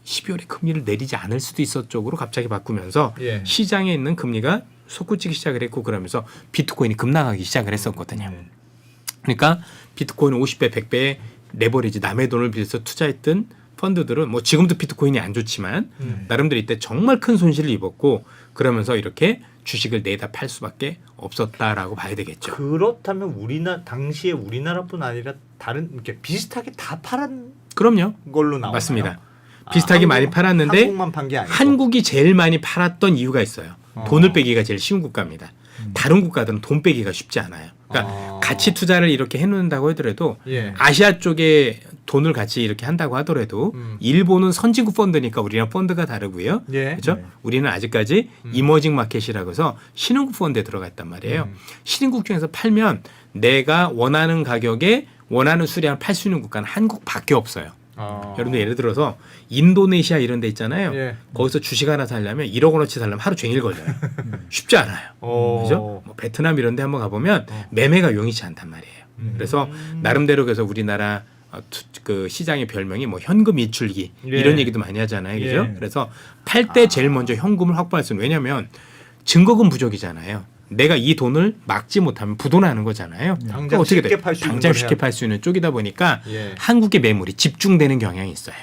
12월에 금리를 내리지 않을 수도 있어 쪽으로 갑자기 바꾸면서 예. 시장에 있는 금리가 솟구치기 시작을 했고 그러면서 비트코인이 급락하기 시작을 했었거든요. 그러니까 비트코인 50배, 100배의 레버리지 남의 돈을 빌려서 투자했던 펀드들은 뭐 지금도 비트코인이 안 좋지만 나름대로 이때 정말 큰 손실을 입었고 그러면서 이렇게 주식을 내다 팔 수밖에 없었다라고 봐야 되겠죠. 그렇다면 당시에 우리나라뿐 아니라 다른 이렇게 비슷하게 다 팔은 그럼요. 걸로 나와요. 맞습니다. 비슷하게 많이 팔았는데 한국만 판 게 아니고 한국이 제일 많이 팔았던 이유가 있어요. 돈을 빼기가 제일 쉬운 국가입니다. 다른 국가들은 돈 빼기가 쉽지 않아요. 그러니까 같이 투자를 이렇게 해놓는다고 하더라도 예. 아시아 쪽에 돈을 같이 이렇게 한다고 하더라도 일본은 선진국 펀드니까 우리랑 펀드가 다르고요. 예. 그렇죠? 우리는 아직까지 이머징 마켓이라고 해서 신흥국 펀드에 들어가 있단 말이에요. 신흥국 중에서 팔면 내가 원하는 가격에 원하는 수량을 팔 수 있는 국가는 한국밖에 없어요. 여러분들 예를 들어서 인도네시아 이런 데 있잖아요. 예. 거기서 주식 하나 살려면 1억 원어치 살려면 하루 종일 걸려요. 쉽지 않아요. 그죠? 뭐 베트남 이런 데 한번 가보면 매매가 용이치 않단 말이에요. 그래서 나름대로 그래서 우리나라 그 시장의 별명이 뭐 현금 이출기 예. 이런 얘기도 많이 하잖아요. 그죠? 예. 그래서 팔 때 제일 먼저 현금을 확보할 수 있는 왜냐하면 증거금 부족이잖아요. 내가 이 돈을 막지 못하면 부도나는 거잖아요. 당장 그럼 어떻게 쉽게 돼요? 팔 수 있는 당장 걸 쉽게 해야 팔 수 있는 쪽이다 보니까 예. 한국의 매물이 집중되는 경향이 있어요.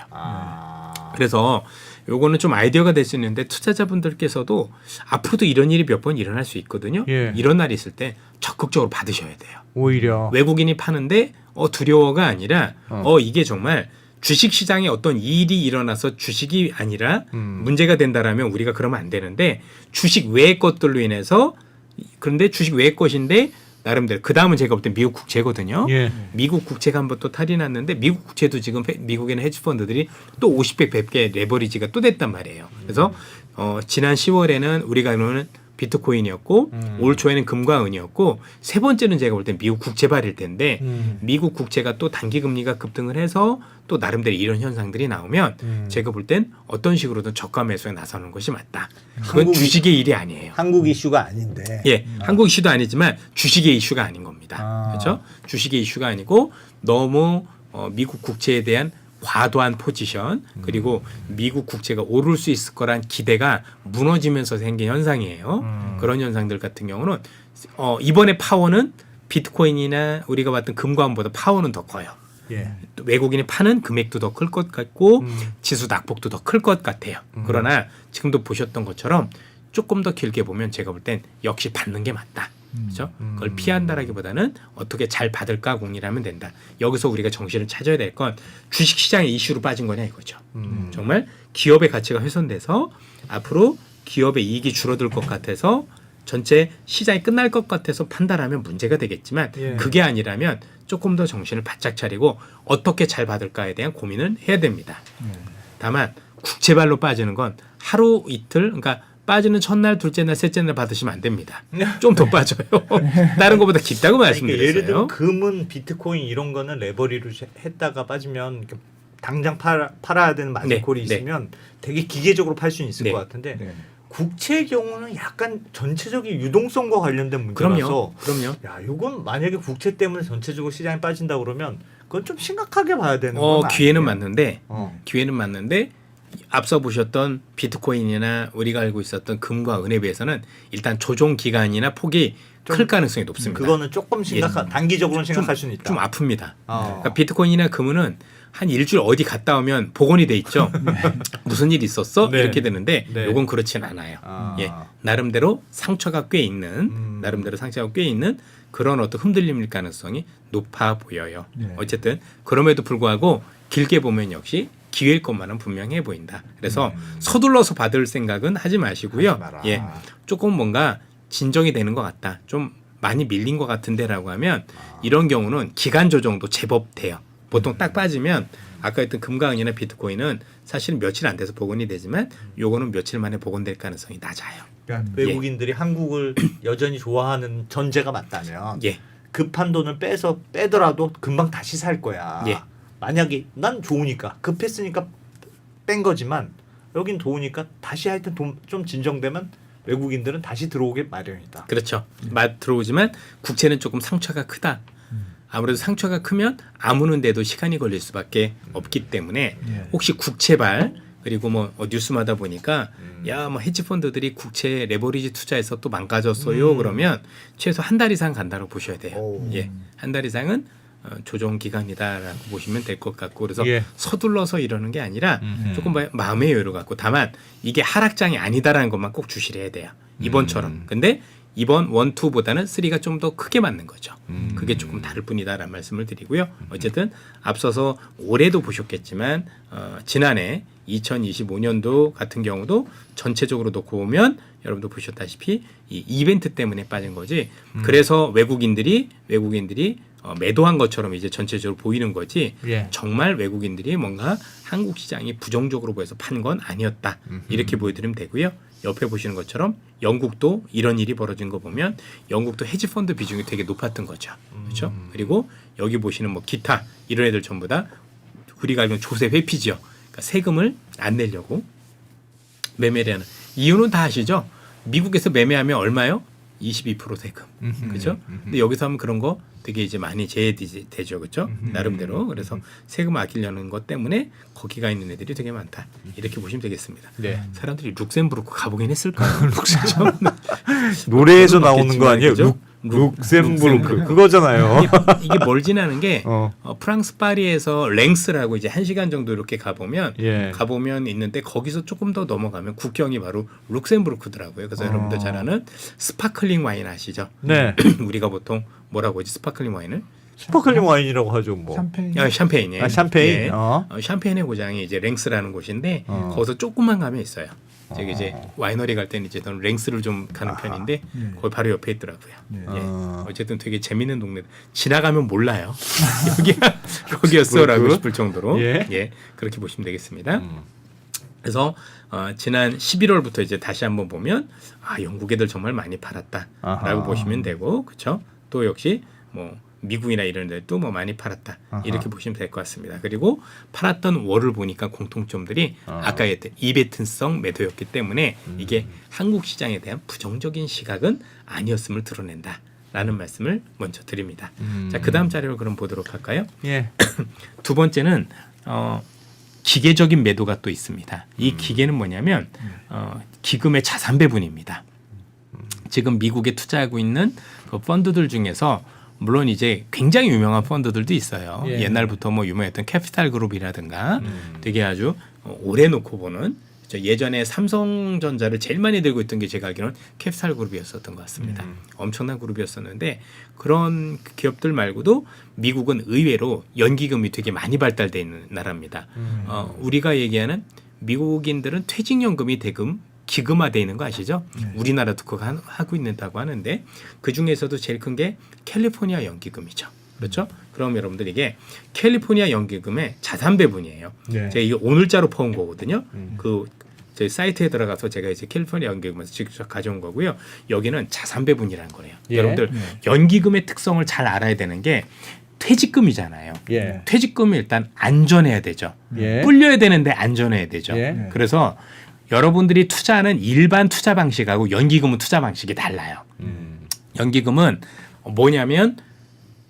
그래서 요거는 좀 아이디어가 될 수 있는데 투자자분들께서도 앞으로도 이런 일이 몇 번 일어날 수 있거든요. 예. 이런 날이 있을 때 적극적으로 받으셔야 돼요. 오히려 외국인이 파는데 두려워가 아니라 이게 정말 주식 시장에 어떤 일이 일어나서 주식이 아니라 문제가 된다라면 우리가 그러면 안 되는데 주식 외의 것들로 인해서 그런데 주식 외의 것인데 나름대로 그 다음은 제가 볼 때 미국 국채거든요. 예. 미국 국채가 한번 또 탈이 났는데 미국 국채도 지금 미국에는 헤지펀드들이 또 50배, 100개 레버리지가 또 됐단 말이에요. 그래서 지난 10월에는 우리가 알고는 비트코인이었고 올 초에는 금과 은이었고 세 번째는 제가 볼 때 미국 국채발일 텐데 미국 국채가 또 단기 금리가 급등을 해서 또 나름대로 이런 현상들이 나오면 제가 볼 땐 어떤 식으로든 저가 매수에 나서는 것이 맞다. 그건 주식의 일이 아니에요. 한국 이슈가 아닌데. 예, 한국 이슈도 아니지만 주식의 이슈가 아닌 겁니다. 그렇죠? 주식의 이슈가 아니고 너무 미국 국채에 대한 과도한 포지션 그리고 미국 국채가 오를 수 있을 거란 기대가 무너지면서 생긴 현상이에요. 그런 현상들 같은 경우는 이번에 파워는 비트코인이나 우리가 봤던 금과은보다 파워는 더 커요. 예. 또 외국인이 파는 금액도 더 클 것 같고 지수 낙폭도 더 클 것 같아요. 그러나 지금도 보셨던 것처럼 조금 더 길게 보면 제가 볼 땐 역시 받는 게 맞다. 그렇죠? 그걸 피한다라기보다는 어떻게 잘 받을까 공략하면 된다. 여기서 우리가 정신을 찾아야 될 건 주식 시장의 이슈로 빠진 거냐 이거죠. 정말 기업의 가치가 훼손돼서 앞으로 기업의 이익이 줄어들 것 같아서 전체 시장이 끝날 것 같아서 판단하면 문제가 되겠지만 예. 그게 아니라면 조금 더 정신을 바짝 차리고 어떻게 잘 받을까에 대한 고민을 해야 됩니다. 다만 국채발로 빠지는 건 하루 이틀 그러니까 빠지는 첫날, 둘째 날, 셋째 날 받으시면 안 됩니다. 좀 더 빠져요. 다른 것보다 깊다고 그러니까 말씀드렸어요. 예를 들어 금은 비트코인 이런 거는 레버리로 했다가 빠지면 이렇게 당장 팔아야 되는 마진콜이 네, 있으면 되게 기계적으로 팔 수는 있을 네. 것 같은데 네. 국채의 경우는 약간 전체적인 유동성과 관련된 문제라서 그럼요. 야, 이건 만약에 국채 때문에 전체적으로 시장이 빠진다 그러면 그건 좀 심각하게 봐야 되는 건 기회는 아니에요? 맞는데 어. 기회는 맞는데 앞서 보셨던 비트코인이나 우리가 알고 있었던 금과 은에 비해서는 일단 조정 기간이나 폭이 클 가능성이 높습니다. 그거는 조금 심각한 단기적으로는 생각할 수는 있다. 좀 아픕니다. 어. 그러니까 비트코인이나 금은 한 일주일 어디 갔다 오면 복원이 돼 있죠. 무슨 일 있었어? 네. 이렇게 되는데 네. 요건 그렇진 않아요. 아. 예, 나름대로 상처가 꽤 있는 그런 어떤 흔들림일 가능성이 높아 보여요. 네. 어쨌든 그럼에도 불구하고 길게 보면 역시 기회일 것만은 분명해 보인다. 그래서 서둘러서 받을 생각은 하지 마시고요. 하지 마라. 예, 조금 뭔가 진정이 되는 것 같다. 좀 많이 밀린 것 같은데라고 하면 이런 경우는 기간 조정도 제법 돼요. 보통 딱 빠지면 아까 했던 금과 은이나 비트코인은 사실은 며칠 안 돼서 복원이 되지만 요거는 며칠 만에 복원될 가능성이 낮아요. 그러니까 외국인들이 한국을 여전히 좋아하는 전제가 맞다면 예. 급한 돈을 빼더라도 금방 다시 살 거야. 예. 만약에 난 좋으니까 급했으니까 뺀 거지만 여긴 좋으니까 다시 하여튼 좀 진정되면 외국인들은 다시 들어오게 마련이다. 그렇죠. 맛 들어오지만 국채는 조금 상처가 크다. 아무래도 상처가 크면 아무는데도 시간이 걸릴 수밖에 없기 때문에 예. 혹시 국채발 그리고 뭐 뉴스마다 보니까 야 뭐 헤지펀드들이 국채 레버리지 투자해서 또 망가졌어요. 그러면 최소 한 달 이상 간다고 보셔야 돼요. 오. 예, 한 달 이상은 조정 기간이다라고 보시면 될 것 같고 그래서 예. 서둘러서 이러는 게 아니라 조금 마음의 여유를 갖고 다만 이게 하락장이 아니다라는 것만 꼭 주시를 해야 돼요. 이번처럼. 근데 이번 1, 2보다는 3가 좀 더 크게 맞는 거죠. 그게 조금 다를 뿐이다라는 말씀을 드리고요. 어쨌든 앞서서 올해도 보셨겠지만 지난해 2025년도 같은 경우도 전체적으로 놓고 보면 여러분도 보셨다시피 이 이벤트 때문에 빠진 거지. 그래서 외국인들이 매도한 것처럼 이제 전체적으로 보이는 거지. 예. 정말 외국인들이 뭔가 한국 시장이 부정적으로 보여서 판 건 아니었다. 이렇게 보여드리면 되고요. 옆에 보시는 것처럼 영국도 이런 일이 벌어진 거 보면 영국도 헤지펀드 비중이 되게 높았던 거죠. 그렇죠? 그리고 여기 보시는 뭐 기타 이런 애들 전부 다 우리가 알고 있는 조세 회피지요. 그러니까 세금을 안 내려고 매매를 하는 이유는 다 아시죠? 미국에서 매매하면 얼마요? 22% 세금. 그렇죠? 근데 여기서 하면 그런 거 되게 이제 많이 제외되죠. 그렇죠? 나름대로. 그래서 세금 아끼려는 것 때문에 거기가 있는 애들이 되게 많다. 이렇게 보시면 되겠습니다. 네. 사람들이 룩셈부르크 가보긴 했을까요? 노래에서 그건 나오는 거 맞겠지만, 아니에요? 그죠? 룩셈부르크 그거잖아요. 이게 멀진 게 어. 프랑스 파리에서 랭스라고 이제 1시간 정도 이렇게 가보면 예. 있는데 거기서 조금 더 넘어가면 국경이 바로 룩셈부르크더라고요. 그래서 여러분들 잘 아는 스파클링 와인 아시죠? 네. 우리가 보통 뭐라고 하지 스파클링 와인을? 스파클링 와인이라고 하죠, 뭐. 샴페인. 샴페인이에요. 아, 샴페인. 예. 어. 샴페인의 고장이 이제 랭스라는 곳인데 어. 거기서 조금만 가면 있어요. 저기 이제 와이너리 갈 때는 이제 저는 랭스를 좀 가는 편인데 예. 거기 바로 옆에 있더라고요. 예. 예. 어쨌든 되게 재밌는 동네. 지나가면 몰라요. 여기였어라고 그렇고. 싶을 정도로 예. 그렇게 보시면 되겠습니다. 그래서 지난 11월부터 이제 다시 한번 보면 영국 애들 정말 많이 팔았다라고 아하. 보시면 되고 그렇죠. 또 역시 뭐 미국이나 이런 데도 뭐 많이 팔았다 아하. 이렇게 보시면 될 것 같습니다. 그리고 팔았던 월을 보니까 공통점들이 아까 했던 이벤트성 매도였기 때문에 이게 한국 시장에 대한 부정적인 시각은 아니었음을 드러낸다라는 말씀을 먼저 드립니다. 자, 그 다음 자료를 그럼 보도록 할까요? 예. 두 번째는 기계적인 매도가 또 있습니다. 이 기계는 뭐냐면 기금의 자산 배분입니다. 지금 미국에 투자하고 있는 그 펀드들 중에서 물론 이제 굉장히 유명한 펀드들도 있어요. 예. 옛날부터 뭐 유명했던 캐피탈 그룹이라든가 되게 아주 오래 놓고 보는 예전에 삼성전자를 제일 많이 들고 있던 게 제가 알기로는 캡스탈 그룹이었었던 것 같습니다. 엄청난 그룹이었었는데 그런 기업들 말고도 미국은 의외로 연기금이 되게 많이 발달되어 있는 나라입니다. 우리가 얘기하는 미국인들은 퇴직연금이 대금 기금화되어 있는 거 아시죠? 우리나라도 그거 하고 있다고 하는데 그 중에서도 제일 큰 게 캘리포니아 연기금이죠. 그렇죠? 그럼 여러분들 이게 캘리포니아 연기금의 자산 배분이에요. 네. 제가 이게 오늘자로 퍼온 거거든요. 그 저희 사이트에 들어가서 제가 이제 캘리포니아 연기금에서 직접 가져온 거고요. 여기는 자산 배분이라는 거예요. 예. 여러분들 연기금의 특성을 잘 알아야 되는 게 퇴직금이잖아요. 예. 퇴직금이 일단 안전해야 되죠. 예. 불려야 되는데 안전해야 되죠. 예. 그래서 여러분들이 투자하는 일반 투자 방식하고 연기금은 투자 방식이 달라요. 연기금은 뭐냐면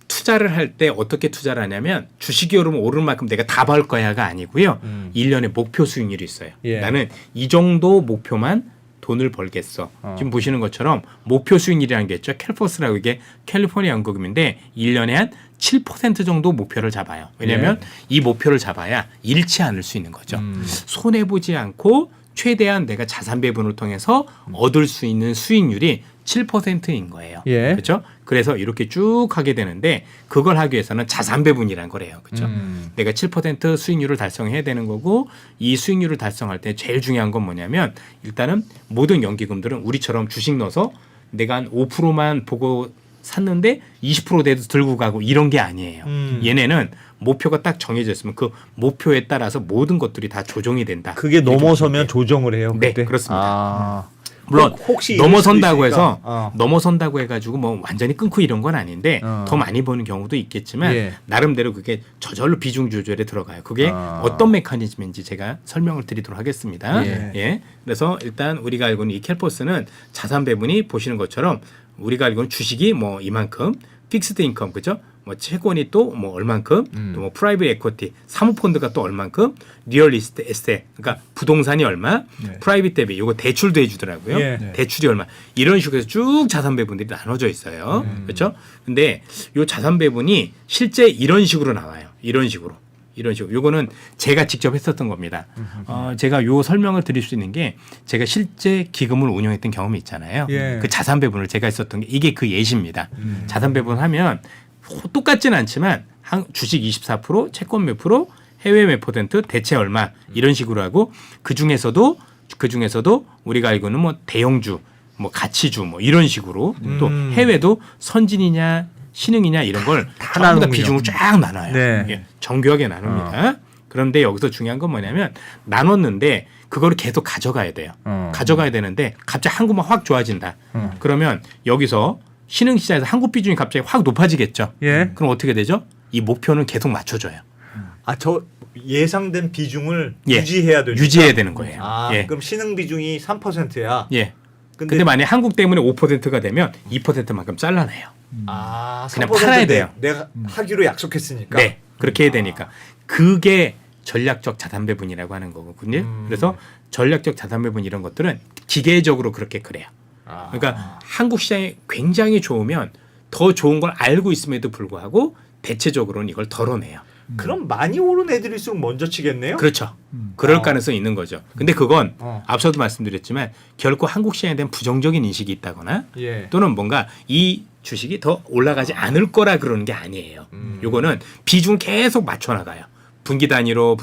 투자를 할 때 어떻게 투자를 하냐면 주식이 오르는 만큼 내가 다 벌 거야가 아니고요. 1년에 목표 수익률이 있어요. 예. 나는 이 정도 목표만 돈을 벌겠어. 지금 보시는 것처럼 목표 수익률이라는 게 있죠. 캘포스라고 이게 캘리포니아 연기금인데 1년에 한 7% 정도 목표를 잡아요. 왜냐하면 이 목표를 잡아야 잃지 않을 수 있는 거죠. 손해보지 않고 최대한 내가 자산 배분을 통해서 얻을 수 있는 수익률이 7%인 거예요. 예. 그렇죠? 그래서 이렇게 쭉 하게 되는데 그걸 하기 위해서는 자산 배분이라는 거래요. 그렇죠? 내가 7% 수익률을 달성해야 되는 거고 이 수익률을 달성할 때 제일 중요한 건 뭐냐면 일단은 모든 연기금들은 우리처럼 주식 넣어서 내가 한 5%만 보고 샀는데 20% 돼도 들고 가고 이런 게 아니에요. 얘네는 목표가 딱 정해져 있으면 그 목표에 따라서 모든 것들이 다 조정이 된다. 그게 이렇게 넘어서면 보시면 돼요. 조정을 해요. 네, 그때? 그렇습니다. 아. 물론 혹시 이럴 넘어선다고 수도 있으니까. 해서 넘어선다고 해가지고 뭐 완전히 끊고 이런 건 아닌데 더 많이 버는 경우도 있겠지만 예. 나름대로 그게 저절로 비중 조절에 들어가요. 그게 어떤 메커니즘인지 제가 설명을 드리도록 하겠습니다. 예. 그래서 일단 우리가 알고 있는 이 캘포스는 자산 배분이 보시는 것처럼 우리가 알고 있는 주식이 뭐 이만큼, 픽스드 인컴 그죠? 뭐 채권이 또 뭐 얼만큼, 또 뭐 프라이빗 에쿼티, 사모펀드가 또 얼만큼, 리얼리스트 에셋, 그러니까 부동산이 얼마, 프라이빗 대비, 이거 대출도 해주더라고요. 예. 대출이 얼마, 이런 식으로 해서 쭉 자산 배분들이 나눠져 있어요. 그렇죠? 근데 이 자산 배분이 실제 이런 식으로 나와요. 이런 식으로. 요거는 제가 직접 했었던 겁니다. 제가 요 설명을 드릴 수 있는 게 제가 실제 기금을 운영했던 경험이 있잖아요. 예. 그 자산 배분을 제가 했었던 게 이게 그 예시입니다. 자산 배분하면 똑같지는 않지만 주식 24%, 채권 몇 프로, 해외 몇 퍼센트, 대체 얼마 이런 식으로 하고 그 중에서도 우리가 알고는 뭐 대형주, 뭐 가치주 뭐 이런 식으로 또 해외도 선진이냐 신흥이냐 이런 걸 전부 다 나누는군요. 비중을 쫙 나눠요. 네. 예, 정교하게 나눕니다. 그런데 여기서 중요한 건 뭐냐면 나눴는데 그거를 계속 가져가야 돼요. 가져가야 되는데 갑자기 한국만 확 좋아진다. 그러면 여기서 신흥시장에서 한국 비중이 갑자기 확 높아지겠죠. 예. 그럼 어떻게 되죠? 이 목표는 계속 맞춰줘요. 저 예상된 비중을 예. 유지해야 되니까. 유지해야 되는 거예요. 예. 그럼 신흥 비중이 3%야. 예. 근데, 근데 만약 한국 때문에 5%가 되면 2%만큼 잘라내요. 그냥 3% 팔아야 돼요. 내가 하기로 약속했으니까. 네, 그렇게 해야 되니까 그게 전략적 자산 배분이라고 하는 거거든요. 그래서 전략적 자산 배분 이런 것들은 기계적으로 그렇게 그래요. 그러니까 한국 시장이 굉장히 좋으면 더 좋은 걸 알고 있음에도 불구하고 대체적으로는 이걸 덜어내요. 그럼 많이 오른 애들일수록 먼저 치겠네요. 그렇죠. 그럴 가능성이 있는 거죠. 근데 그건 앞서도 말씀드렸지만 결코 한국 시장에 대한 부정적인 인식이 있다거나 예. 또는 뭔가 이 주식이 더 올라가지 않을 거라 그러는 게 아니에요. 요거는 비중 계속 맞춰나가요. 분기 단위로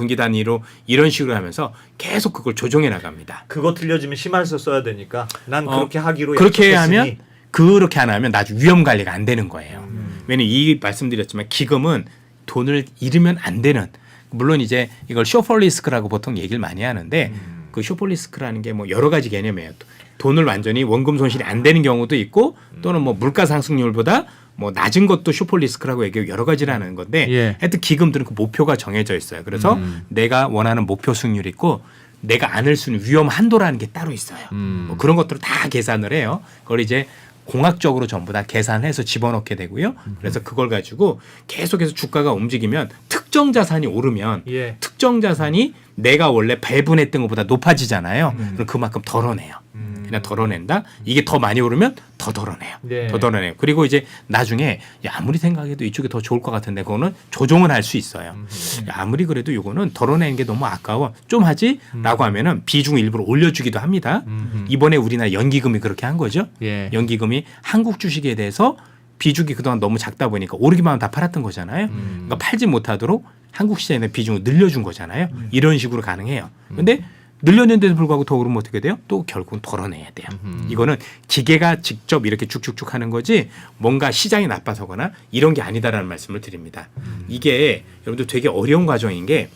이런 식으로 하면서 계속 그걸 조정해 나갑니다. 그거 틀려지면 심할서 써야 되니까 난 그렇게 하기로 그렇게 약속했으니. 하면 그렇게 안 하면 나중에 위험 관리가 안 되는 거예요. 왜냐면 이 말씀드렸지만 기금은 돈을 잃으면 안 되는 물론 이제 이걸 쇼폴 리스크라고 보통 얘기를 많이 하는데 그 쇼폴 리스크라는 게 뭐 여러 가지 개념이에요. 돈을 완전히 원금 손실이 안 되는 경우도 있고 또는 뭐 물가 상승률보다 뭐 낮은 것도 쇼폴 리스크라고 얘기하고 여러 가지라는 건데 예. 하여튼 기금들은 그 목표가 정해져 있어요. 그래서 내가 원하는 목표 수익률이 있고 내가 안을 수 있는 위험 한도라는 게 따로 있어요. 뭐 그런 것들을 다 계산을 해요. 그걸 이제 공학적으로 전부 다 계산해서 집어넣게 되고요. 그래서 그걸 가지고 계속해서 주가가 움직이면 특정 자산이 오르면 특정 자산이 내가 원래 배분했던 것보다 높아지잖아요. 그럼 그만큼 덜어내요. 그냥 덜어낸다. 이게 더 많이 오르면 더 덜어내요. 네. 더 덜어내요. 그리고 이제 나중에 야, 아무리 생각해도 이쪽이 더 좋을 것 같은데 그거는 조정은 할 수 있어요. 야, 아무리 그래도 이거는 덜어내는 게 너무 아까워. 좀 하지라고 하면은 비중 일부러 올려주기도 합니다. 이번에 우리나라 연기금이 그렇게 한 거죠. 예. 연기금이 한국 주식에 대해서 비중이 그동안 너무 작다 보니까 오르기만 하면 다 팔았던 거잖아요. 그러니까 팔지 못하도록 한국 시장의 비중을 늘려준 거잖아요. 이런 식으로 가능해요. 근데 늘렸는데도 불구하고 더 오르면 어떻게 돼요? 또 결국은 덜어내야 돼요. 이거는 기계가 직접 이렇게 쭉쭉쭉 하는 거지 뭔가 시장이 나빠서거나 이런 게 아니다라는 말씀을 드립니다. 이게 여러분들 되게 어려운 과정인 게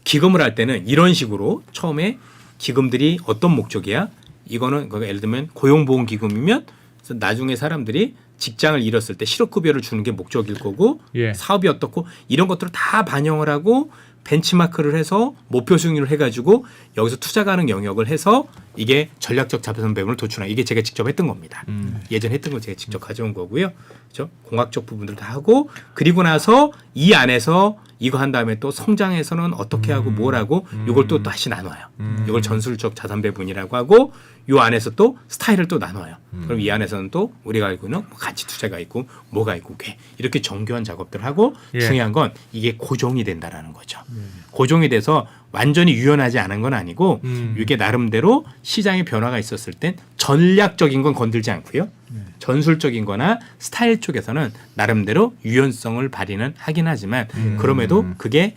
기금을 할 때는 이런 식으로 처음에 기금들이 어떤 목적이야? 이거는 예를 들면 고용보험기금이면 나중에 사람들이 직장을 잃었을 때 실업급여를 주는 게 목적일 거고 예. 사업이 어떻고 이런 것들을 다 반영을 하고 벤치마크를 해서 목표 수익률을 해가지고 여기서 투자 가능 영역을 해서 이게 전략적 자본 배분을 도출하는 이게 제가 직접 했던 겁니다. 예전 했던 거 제가 직접 가져온 거고요. 그렇죠? 공학적 부분들 다 하고 그리고 나서 이 안에서 이거 한 다음에 또 성장에서는 어떻게 하고 뭘 하고 이걸 또 다시 나눠요. 이걸 전술적 자산 배분이라고 하고 이 안에서 또 스타일을 또 나눠요. 그럼 이 안에서는 또 우리가 알고 있는 가치 투자가 있고 뭐가 있고 이렇게 정교한 작업들을 하고 예. 중요한 건 이게 고정이 된다라는 거죠. 고정이 돼서 완전히 유연하지 않은 건 아니고 이게 나름대로 시장의 변화가 있었을 땐 전략적인 건 건들지 않고요. 전술적인 거나 스타일 쪽에서는 나름대로 유연성을 발휘는 하긴 하지만 그럼에도 그게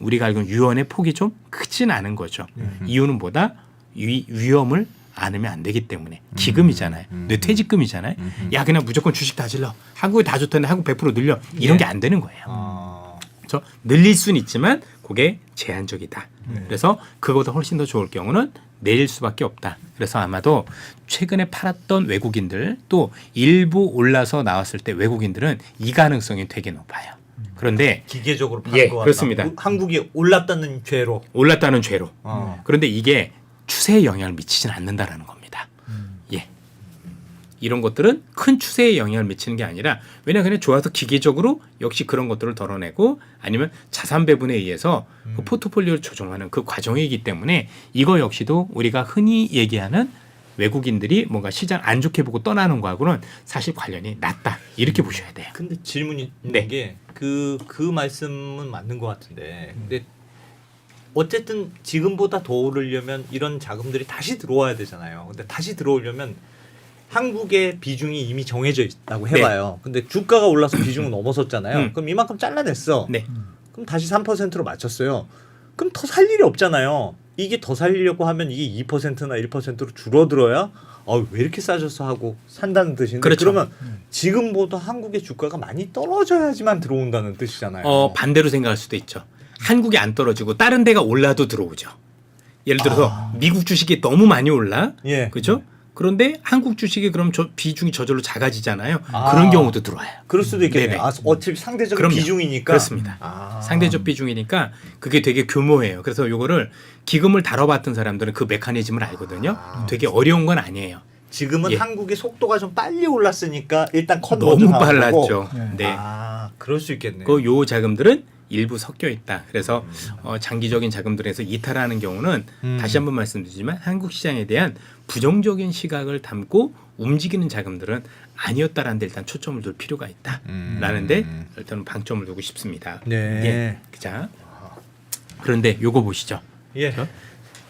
우리가 알고 있는 유연의 폭이 좀 크진 않은 거죠. 이유는 뭐다? 위험을 않으면 안 되기 때문에 기금이잖아요. 뇌퇴직금이잖아요. 야 그냥 무조건 주식 다 질러. 한국에 다 좋다는데 한국 100% 늘려. 이런 게 안 되는 거예요. 그래서 늘릴 수는 있지만 그게 제한적이다. 그래서 그거보다 훨씬 더 좋을 경우는 내릴 수밖에 없다. 그래서 아마도 최근에 팔았던 외국인들 또 일부 올라서 나왔을 때 외국인들은 이 가능성이 되게 높아요. 그런데 기계적으로 파는 예, 것 같다. 그렇습니다. 한국이 올랐다는 죄로. 올랐다는 죄로. 어. 그런데 이게 추세에 영향을 미치지는 않는다라는 겁니다. 예. 이런 것들은 큰 추세에 영향을 미치는 게 아니라 왜냐 그냥 좋아서 기계적으로 역시 그런 것들을 덜어내고 아니면 자산 배분에 의해서 그 포트폴리오를 조정하는 그 과정이기 때문에 이거 역시도 우리가 흔히 얘기하는 외국인들이 뭔가 시장 안 좋게 보고 떠나는 거하고는 사실 관련이 낮다 이렇게 보셔야 돼요. 근데 질문이 네. 있는 게 그 말씀은 맞는 것 같은데 근데 어쨌든 지금보다 더 오르려면 이런 자금들이 다시 들어와야 되잖아요. 근데 다시 들어오려면 한국의 비중이 이미 정해져 있다고 해봐요. 근데 주가가 올라서 비중은 넘어섰잖아요. 그럼 이만큼 잘라냈어. 네. 그럼 다시 3%로 맞췄어요. 그럼 더 살 일이 없잖아요. 이게 더 살리려고 하면 이게 2%나 1%로 줄어들어야 왜 이렇게 싸져서 하고 산다는 뜻인데 그렇죠. 그러면 지금보다 한국의 주가가 많이 떨어져야지만 들어온다는 뜻이잖아요. 반대로 생각할 수도 있죠. 한국이 안 떨어지고 다른 데가 올라도 들어오죠. 예를 들어서 미국 주식이 너무 많이 올라. 예. 그렇죠? 그런데 한국 주식이 그럼 비중이 저절로 작아지잖아요. 아. 그런 경우도 들어와요. 그럴 수도 있겠네요. 네네. 어차피 상대적 그럼요. 비중이니까. 그렇습니다. 상대적 비중이니까 그게 되게 교모해요. 그래서 요거를 기금을 다뤄봤던 사람들은 그 메커니즘을 알거든요. 되게 어려운 건 아니에요. 지금은 예. 한국의 속도가 좀 빨리 올랐으니까 일단 컷 너무 먼저 나온 거고. 빨랐죠. 네. 그럴 수 있겠네요. 요 자금들은 일부 섞여 있다. 그래서 장기적인 자금들에서 이탈하는 경우는 다시 한번 말씀드리지만 한국 시장에 대한 부정적인 시각을 담고 움직이는 자금들은 아니었다라는 데 일단 초점을 둘 필요가 있다라는 데 일단은 방점을 두고 싶습니다. 네. 예. 자, 그런데 요거 보시죠. 예.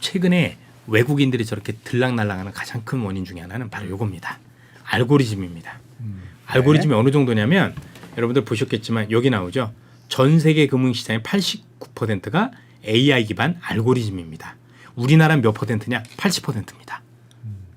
최근에 외국인들이 저렇게 들락날락하는 가장 큰 원인 중에 하나는 바로 요겁니다. 알고리즘입니다. 알고리즘이 어느 정도냐면 여러분들 보셨겠지만 여기 나오죠. 전 세계 금융시장의 89%가 AI 기반 알고리즘입니다. 우리나라는 몇 %냐? 80%입니다.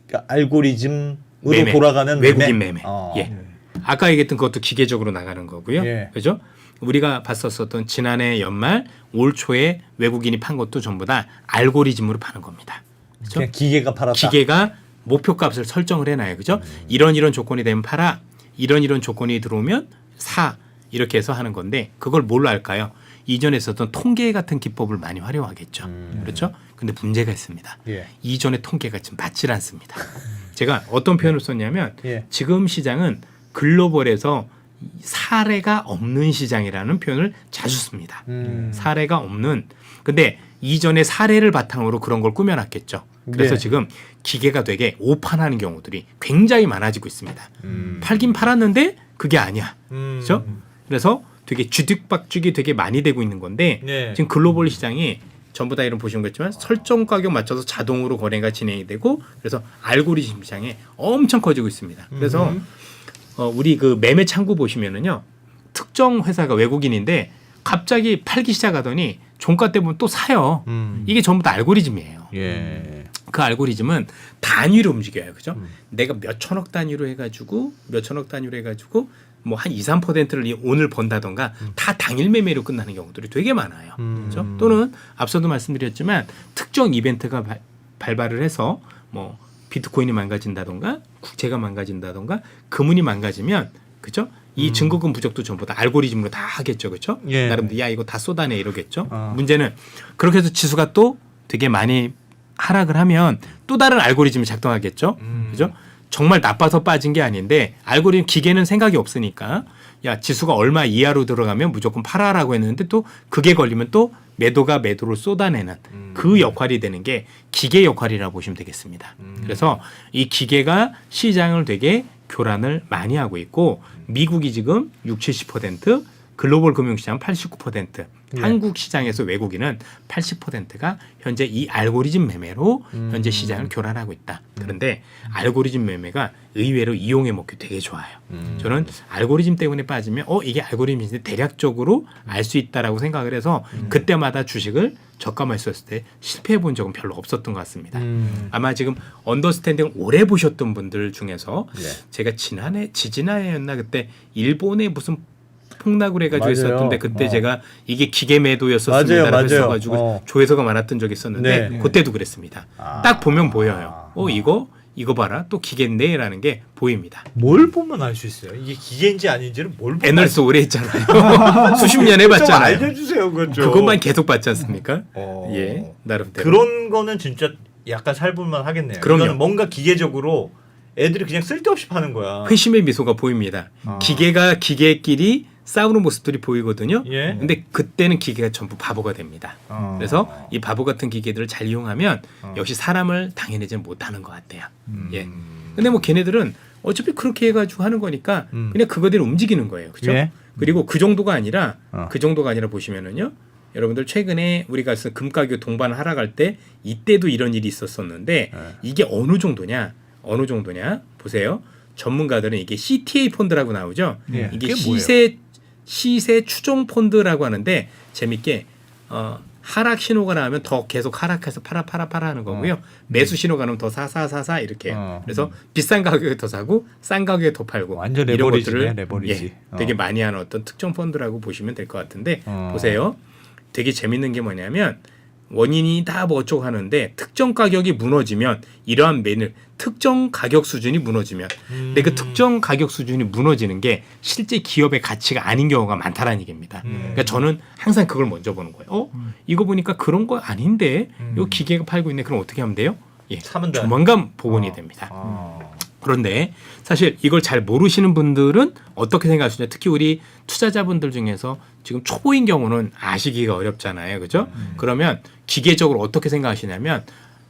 그러니까 알고리즘으로 매매. 돌아가는 외국인 매매. 어. 예. 아까 얘기했던 그것도 기계적으로 나가는 거고요. 예. 그죠? 우리가 봤었던 지난해 연말 올 초에 외국인이 판 것도 전부 다 알고리즘으로 파는 겁니다. 그죠? 그냥 기계가 팔았다. 기계가 목표값을 설정을 해놔요. 그죠? 이런 조건이 되면 팔아. 이런 조건이 들어오면 사. 이렇게 해서 하는 건데 그걸 뭘로 할까요? 이전에 썼던 통계 같은 기법을 많이 활용하겠죠. 그렇죠? 근데 문제가 있습니다. 예. 이전의 통계가 지금 맞질 않습니다. 제가 어떤 표현을 썼냐면 예. 지금 시장은 글로벌에서 사례가 없는 시장이라는 표현을 자주 씁니다. 사례가 없는. 근데 이전에 사례를 바탕으로 그런 걸 꾸며놨겠죠. 그래서 네. 지금 기계가 되게 오판하는 경우들이 굉장히 많아지고 있습니다. 팔긴 팔았는데 그게 아니야. 그렇죠? 그래서 되게 주택박죽이 되게 많이 되고 있는 건데 네. 지금 글로벌 시장이 전부 다 이런 보시는 거지만 설정 가격 맞춰서 자동으로 거래가 진행이 되고 그래서 알고리즘 시장에 엄청 커지고 있습니다. 그래서 우리 그 매매 창구 보시면은요 특정 회사가 외국인인데 갑자기 팔기 시작하더니 종가 때 보면 또 사요. 이게 전부 다 알고리즘이에요. 예. 그 알고리즘은 단위로 움직여요. 그죠? 내가 몇 천억 단위로 해가지고 뭐 한 2, 3%를 오늘 번다던가 다 당일 매매로 끝나는 경우들이 되게 많아요. 그렇죠? 또는 앞서도 말씀드렸지만 특정 이벤트가 발발을 해서 뭐 비트코인이 망가진다던가 국채가 망가진다던가 금은이 망가지면 그죠? 이 증거금 부족도 전부 다 알고리즘으로 다 하겠죠. 그렇죠? 예. 나름대로 야 이거 다 쏟아내 이러겠죠. 문제는 그렇게 해서 지수가 또 되게 많이 하락을 하면 또 다른 알고리즘이 작동하겠죠. 그죠? 정말 나빠서 빠진 게 아닌데 알고리즘 기계는 생각이 없으니까 야 지수가 얼마 이하로 들어가면 무조건 팔아라고 했는데 또 그게 걸리면 또 매도가 매도를 쏟아내는 그 역할이 되는 게 기계 역할이라고 보시면 되겠습니다. 그래서 이 기계가 시장을 되게 교란을 많이 하고 있고 미국이 지금 60-70%, 글로벌 금융시장 89%, 한국 시장에서 외국인은 80%가 현재 이 알고리즘 매매로 현재 시장을 교란하고 있다. 그런데 알고리즘 매매가 의외로 이용해 먹기 되게 좋아요. 저는 알고리즘 때문에 빠지면 이게 알고리즘인데 대략적으로 알 수 있다라고 생각을 해서 그때마다 주식을 저가 매수했을 때 실패해 본 적은 별로 없었던 것 같습니다. 아마 지금 언더스탠딩을 오래 보셨던 분들 중에서 제가 지지난해였나 그때 일본의 무슨 폭락을 해가지고 맞아요. 있었던데 그때 제가 이게 기계 매도였었습니다라고 맞아요. 했어가지고 조회수가 많았던 적이 있었는데 네. 그때도 그랬습니다. 딱 보면 보여요. 이거 봐라 또 기계인데라는 게 보입니다. 뭘 보면 알 수 있어요? 이게 기계인지 아닌지는 뭘 보면 애널스 오래 했잖아요. 수십 년 해봤잖아요. 좀 알려주세요, 그거 좀. 그것만 계속 봤지 않습니까? 예, 나름대로. 그런 거는 진짜 약간 살볼만 하겠네요. 그럼요. 이거는 뭔가 기계적으로 애들이 그냥 쓸데없이 파는 거야. 회심의 미소가 보입니다. 기계가 기계끼리 싸우는 모습들이 보이거든요. 예. 근데 그때는 기계가 전부 바보가 됩니다. 그래서 이 바보 같은 기계들을 잘 이용하면 역시 사람을 당해내지 못하는 것 같아요. 예. 근데 뭐 걔네들은 어차피 그렇게 해가지고 하는 거니까 그냥 그거대로 움직이는 거예요. 그렇죠? 예. 그리고 그 정도가 아니라 보시면은요. 여러분들 최근에 우리가 금 가격 동반 하락할 때 이때도 이런 일이 있었었는데 이게 어느 정도냐 보세요. 전문가들은 이게 CTA 펀드라고 나오죠. 예. 이게 그게 시세 추종 펀드라고 하는데 재밌게 하락 신호가 나오면 더 계속 하락해서 팔아 하는 거고요. 매수 신호가 나오면 더 사 이렇게 해요. 그래서 비싼 가격에 더 사고 싼 가격에 더 팔고 완전 이런 레버리지네, 것들을 레버리지. 되게 많이 하는 어떤 특정 펀드라고 보시면 될 것 같은데 보세요. 되게 재밌는 게 뭐냐면 원인이 다 뭐 어쩌고 하는데 특정 가격이 무너지면 이러한 특정 가격 수준이 무너지면 근데 그 특정 가격 수준이 무너지는 게 실제 기업의 가치가 아닌 경우가 많다라는 얘기입니다. 그러니까 저는 항상 그걸 먼저 보는 거예요. 이거 보니까 그런 거 아닌데 이거 기계가 팔고 있네. 그럼 어떻게 하면 돼요? 예, 사면 돼. 조만간 복원이 됩니다. 그런데 사실 이걸 잘 모르시는 분들은 어떻게 생각하시냐? 특히 우리 투자자분들 중에서 지금 초보인 경우는 아시기가 어렵잖아요. 그죠? 그러면 기계적으로 어떻게 생각하시냐면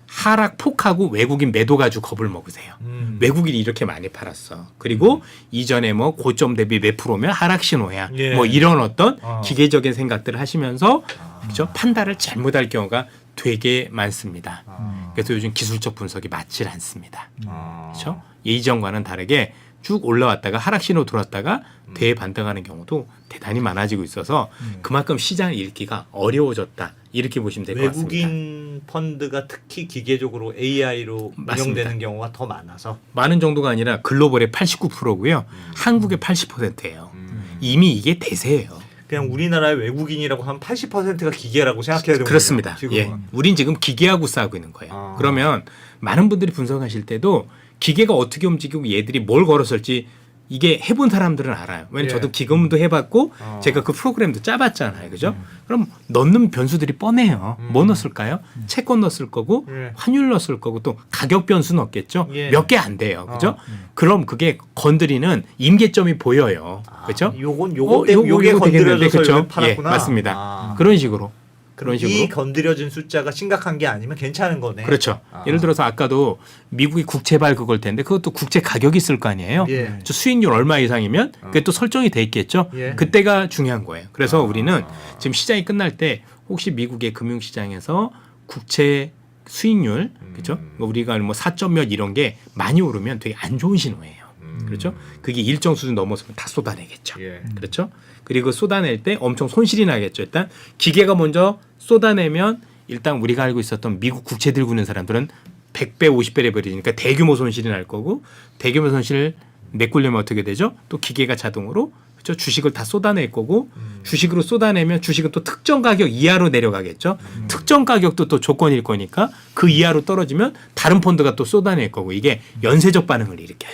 하락폭하고 외국인 매도 가지고 겁을 먹으세요. 외국인이 이렇게 많이 팔았어. 그리고 이전에 뭐 고점 대비 몇 프로면 하락 신호야. 예. 뭐 이런 어떤 기계적인 생각들을 하시면서 그죠? 판단을 잘못할 경우가 되게 많습니다. 그래서 요즘 기술적 분석이 맞질 않습니다. 그렇죠? 예전과는 다르게 쭉 올라왔다가 하락 신호 들어왔다가 대반등하는 경우도 대단히 많아지고 있어서 그만큼 시장을 읽기가 어려워졌다. 이렇게 보시면 될 것 같습니다. 외국인 펀드가 특히 기계적으로 AI로 맞습니다. 운영되는 경우가 더 많아서 많은 정도가 아니라 글로벌의 89%고요. 한국의 80%예요. 이미 이게 대세예요. 그냥 우리나라의 외국인이라고 하면 80%가 기계라고 생각해야 되는 그렇습니다. 거죠, 예, 지금은. 우린 지금 기계하고 싸우고 있는 거예요. 그러면 많은 분들이 분석하실 때도 기계가 어떻게 움직이고 얘들이 뭘 걸었을지 이게 해본 사람들은 알아요. 왜냐면 예. 저도 기금도 해봤고 제가 그 프로그램도 짜봤잖아요. 그죠? 그럼 넣는 변수들이 뻔해요. 뭐 넣었을까요? 채권 넣었을 거고 예. 환율 넣었을 거고 또 가격 변수 넣었겠죠. 예. 몇 개 안 돼요. 그죠? 그럼 그게 건드리는 임계점이 보여요. 그죠? 요건 요거 요게 되겠는데, 건드려져서 그쵸? 요게 팔았구나. 예, 맞습니다. 그런 식으로 그런 이 식으로. 건드려진 숫자가 심각한 게 아니면 괜찮은 거네. 그렇죠. 아. 예를 들어서 아까도 미국이 국채발 그걸 텐데 그것도 국채 가격이 있을 거 아니에요. 예. 저 수익률 얼마 이상이면 그게 또 설정이 돼 있겠죠. 예. 그때가 중요한 거예요. 그래서 우리는 지금 시장이 끝날 때 혹시 미국의 금융시장에서 국채 수익률 그렇죠? 우리가 뭐 4점 몇 이런 게 많이 오르면 되게 안 좋은 신호예요. 그렇죠? 그게 일정 수준 넘어서면 다 쏟아내겠죠. 예. 그렇죠? 그리고 쏟아낼 때 엄청 손실이 나겠죠. 일단 기계가 먼저 쏟아내면 일단 우리가 알고 있었던 미국 국채 들고 있는 사람들은 100배, 50배 해버리니까 대규모 손실이 날 거고 대규모 손실 메꾸려면 어떻게 되죠? 또 기계가 자동으로 그렇죠? 주식을 다 쏟아낼 거고 주식으로 쏟아내면 주식은 또 특정 가격 이하로 내려가겠죠. 특정 가격도 또 조건일 거니까 그 이하로 떨어지면 다른 펀드가 또 쏟아낼 거고 이게 연쇄적 반응을 일으켜요.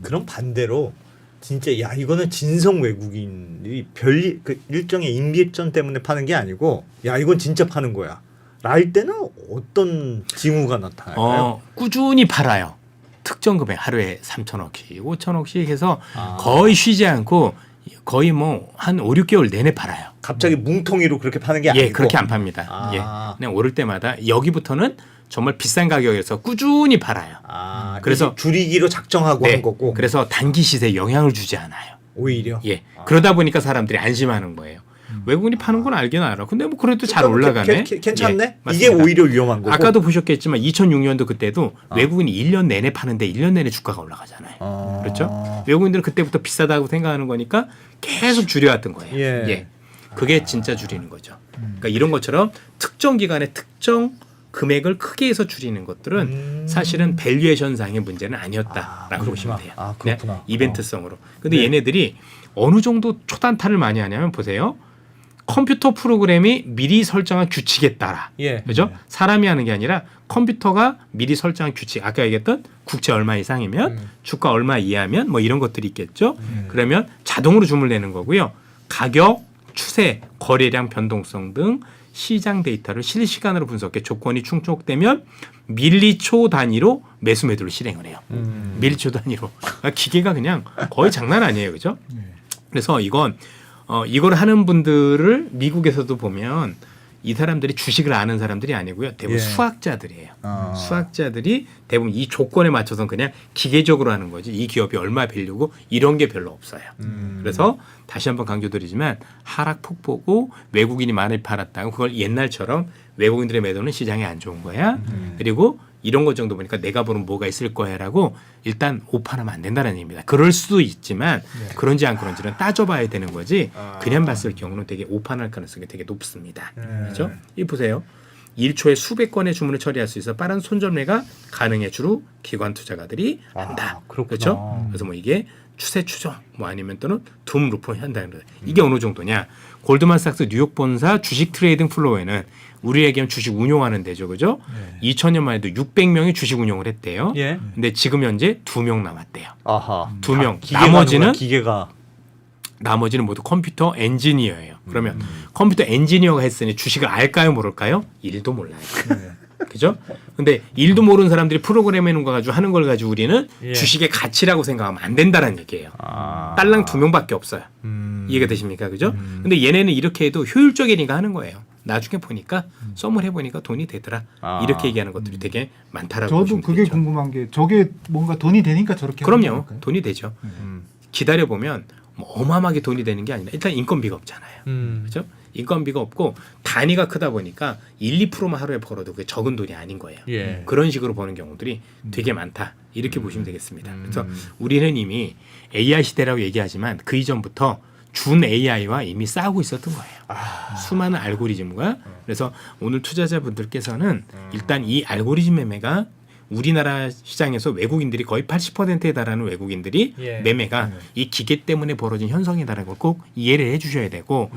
그럼 반대로 진짜 야 이거는 진성 외국인이 그 일정의 임기점 때문에 파는 게 아니고 야 이건 진짜 파는 거야. 랄 때는 어떤 징후가 나타나요? 꾸준히 팔아요. 특정 금액 하루에 3천억씩, 5천억씩 해서 아. 거의 쉬지 않고 거의 뭐 한 5, 6개월 내내 팔아요. 갑자기 뭉텅이로 그렇게 파는 게 아니고. 예, 그렇게 안 팝니다. 아. 예, 그냥 오를 때마다 여기부터는 정말 비싼 가격에서 꾸준히 팔아요. 아, 그래서 그래서 줄이기로 작정하고 한 거고. 그래서 단기 시세에 영향을 주지 않아요. 오히려. 예, 그러다 보니까 사람들이 안심하는 거예요. 외국인이 파는 건 알긴 알아. 근데 뭐 그래도 잘 올라가네. 괜찮네. 예, 이게 맞습니다. 오히려 위험한 거고. 아까도 보셨겠지만 2006년도 그때도 외국인이 1년 내내 파는데 1년 내내 주가가 올라가잖아요. 아. 그렇죠? 외국인들은 그때부터 비싸다고 생각하는 거니까 계속 줄여왔던 거예요. 예. 그게 진짜 줄이는 거죠. 그러니까 이런 것처럼 특정 기간에 특정 금액을 크게 해서 줄이는 것들은 사실은 밸류에이션상의 문제는 아니었다라고 보시면 돼요. 아, 그냥 그렇구나. 이벤트성으로. 근데 네. 얘네들이 어느 정도 초단타를 많이 하냐면 보세요. 컴퓨터 프로그램이 미리 설정한 규칙에 따라 예. 그죠? 사람이 하는 게 아니라 컴퓨터가 미리 설정한 규칙 아까 얘기했던 국채 얼마 이상이면 주가 얼마 이하면 뭐 이런 것들이 있겠죠. 그러면 자동으로 주문을 내는 거고요. 가격, 추세, 거래량 변동성 등 시장 데이터를 실시간으로 분석해 조건이 충족되면 밀리초 단위로 매수 매도를 실행을 해요. 밀리초 단위로. 그러니까 기계가 그냥 거의 장난 아니에요. 그죠? 그래서 이건 이걸 하는 분들을 미국에서도 보면 이 사람들이 주식을 아는 사람들이 아니고요. 대부분 예. 수학자들이에요. 아. 수학자들이 대부분 이 조건에 맞춰서 그냥 기계적으로 하는 거지. 이 기업이 얼마 밸류고 이런 게 별로 없어요. 그래서 다시 한번 강조드리지만 하락폭 보고 외국인이 많이 팔았다고 그걸 옛날처럼 외국인들의 매도는 시장에 안 좋은 거야. 그리고 이런 것 정도 보니까 내가 보는 뭐가 있을 거야라고 일단 오판하면 안 된다는 얘기입니다. 그럴 수도 있지만 그런지 안 그런지는 따져봐야 되는 거지. 그냥 봤을 경우는 되게 오판할 가능성이 되게 높습니다. 그렇죠? 이 보세요. 1초에 수백 건의 주문을 처리할 수 있어 빠른 손절매가 가능해 주로 기관 투자가들이 한다. 그렇구나. 그렇죠? 그래서 뭐 이게 추세 추정 뭐 아니면 또는 둠 루퍼 한다는 거예요. 이게 어느 정도냐? 골드만삭스 뉴욕 본사 주식 트레이딩 플로어에는 우리에게는 주식 운용하는 데죠, 그죠? 2000년만 해도 600명이 주식 운용을 했대요. 예. 근데 지금 현재 2명 남았대요. 아하. 2명. 기계가 나머지는 기계가 나머지는 모두 컴퓨터 엔지니어예요. 그러면 컴퓨터 엔지니어가 했으니 주식을 알까요, 모를까요? 일도 몰라요. 그죠? 근데 일도 모르는 사람들이 프로그램 해놓은 거 가지고 하는 걸 가지고 우리는 예. 주식의 가치라고 생각하면 안 된다는 얘기예요. 딸랑 2명밖에 없어요. 이해가 되십니까? 그죠? 근데 얘네는 이렇게 해도 효율적이니까 하는 거예요. 나중에 보니까 썸을 해보니까 돈이 되더라. 이렇게 얘기하는 것들이 되게 많다라고 저도 보시면 그게 되죠. 궁금한 게 저게 뭔가 돈이 되니까 저렇게 하는 그럼요. 걸까요? 돈이 되죠. 기다려보면 뭐 어마어마하게 돈이 되는 게 아니라 일단 인건비가 없잖아요. 그렇죠? 인건비가 없고 단위가 크다 보니까 1, 2%만 하루에 벌어도 그게 적은 돈이 아닌 거예요. 예. 그런 식으로 버는 경우들이 되게 많다. 이렇게 보시면 되겠습니다. 그래서 우리는 이미 AI 시대라고 얘기하지만 그 이전부터 준 AI와 이미 싸우고 있었던 거예요. 수많은 알고리즘과 그래서 오늘 투자자분들께서는 일단 이 알고리즘 매매가 우리나라 시장에서 외국인들이 거의 80%에 달하는 외국인들이 예. 매매가 이 기계 때문에 벌어진 현상이다라는 걸 꼭 이해를 해주셔야 되고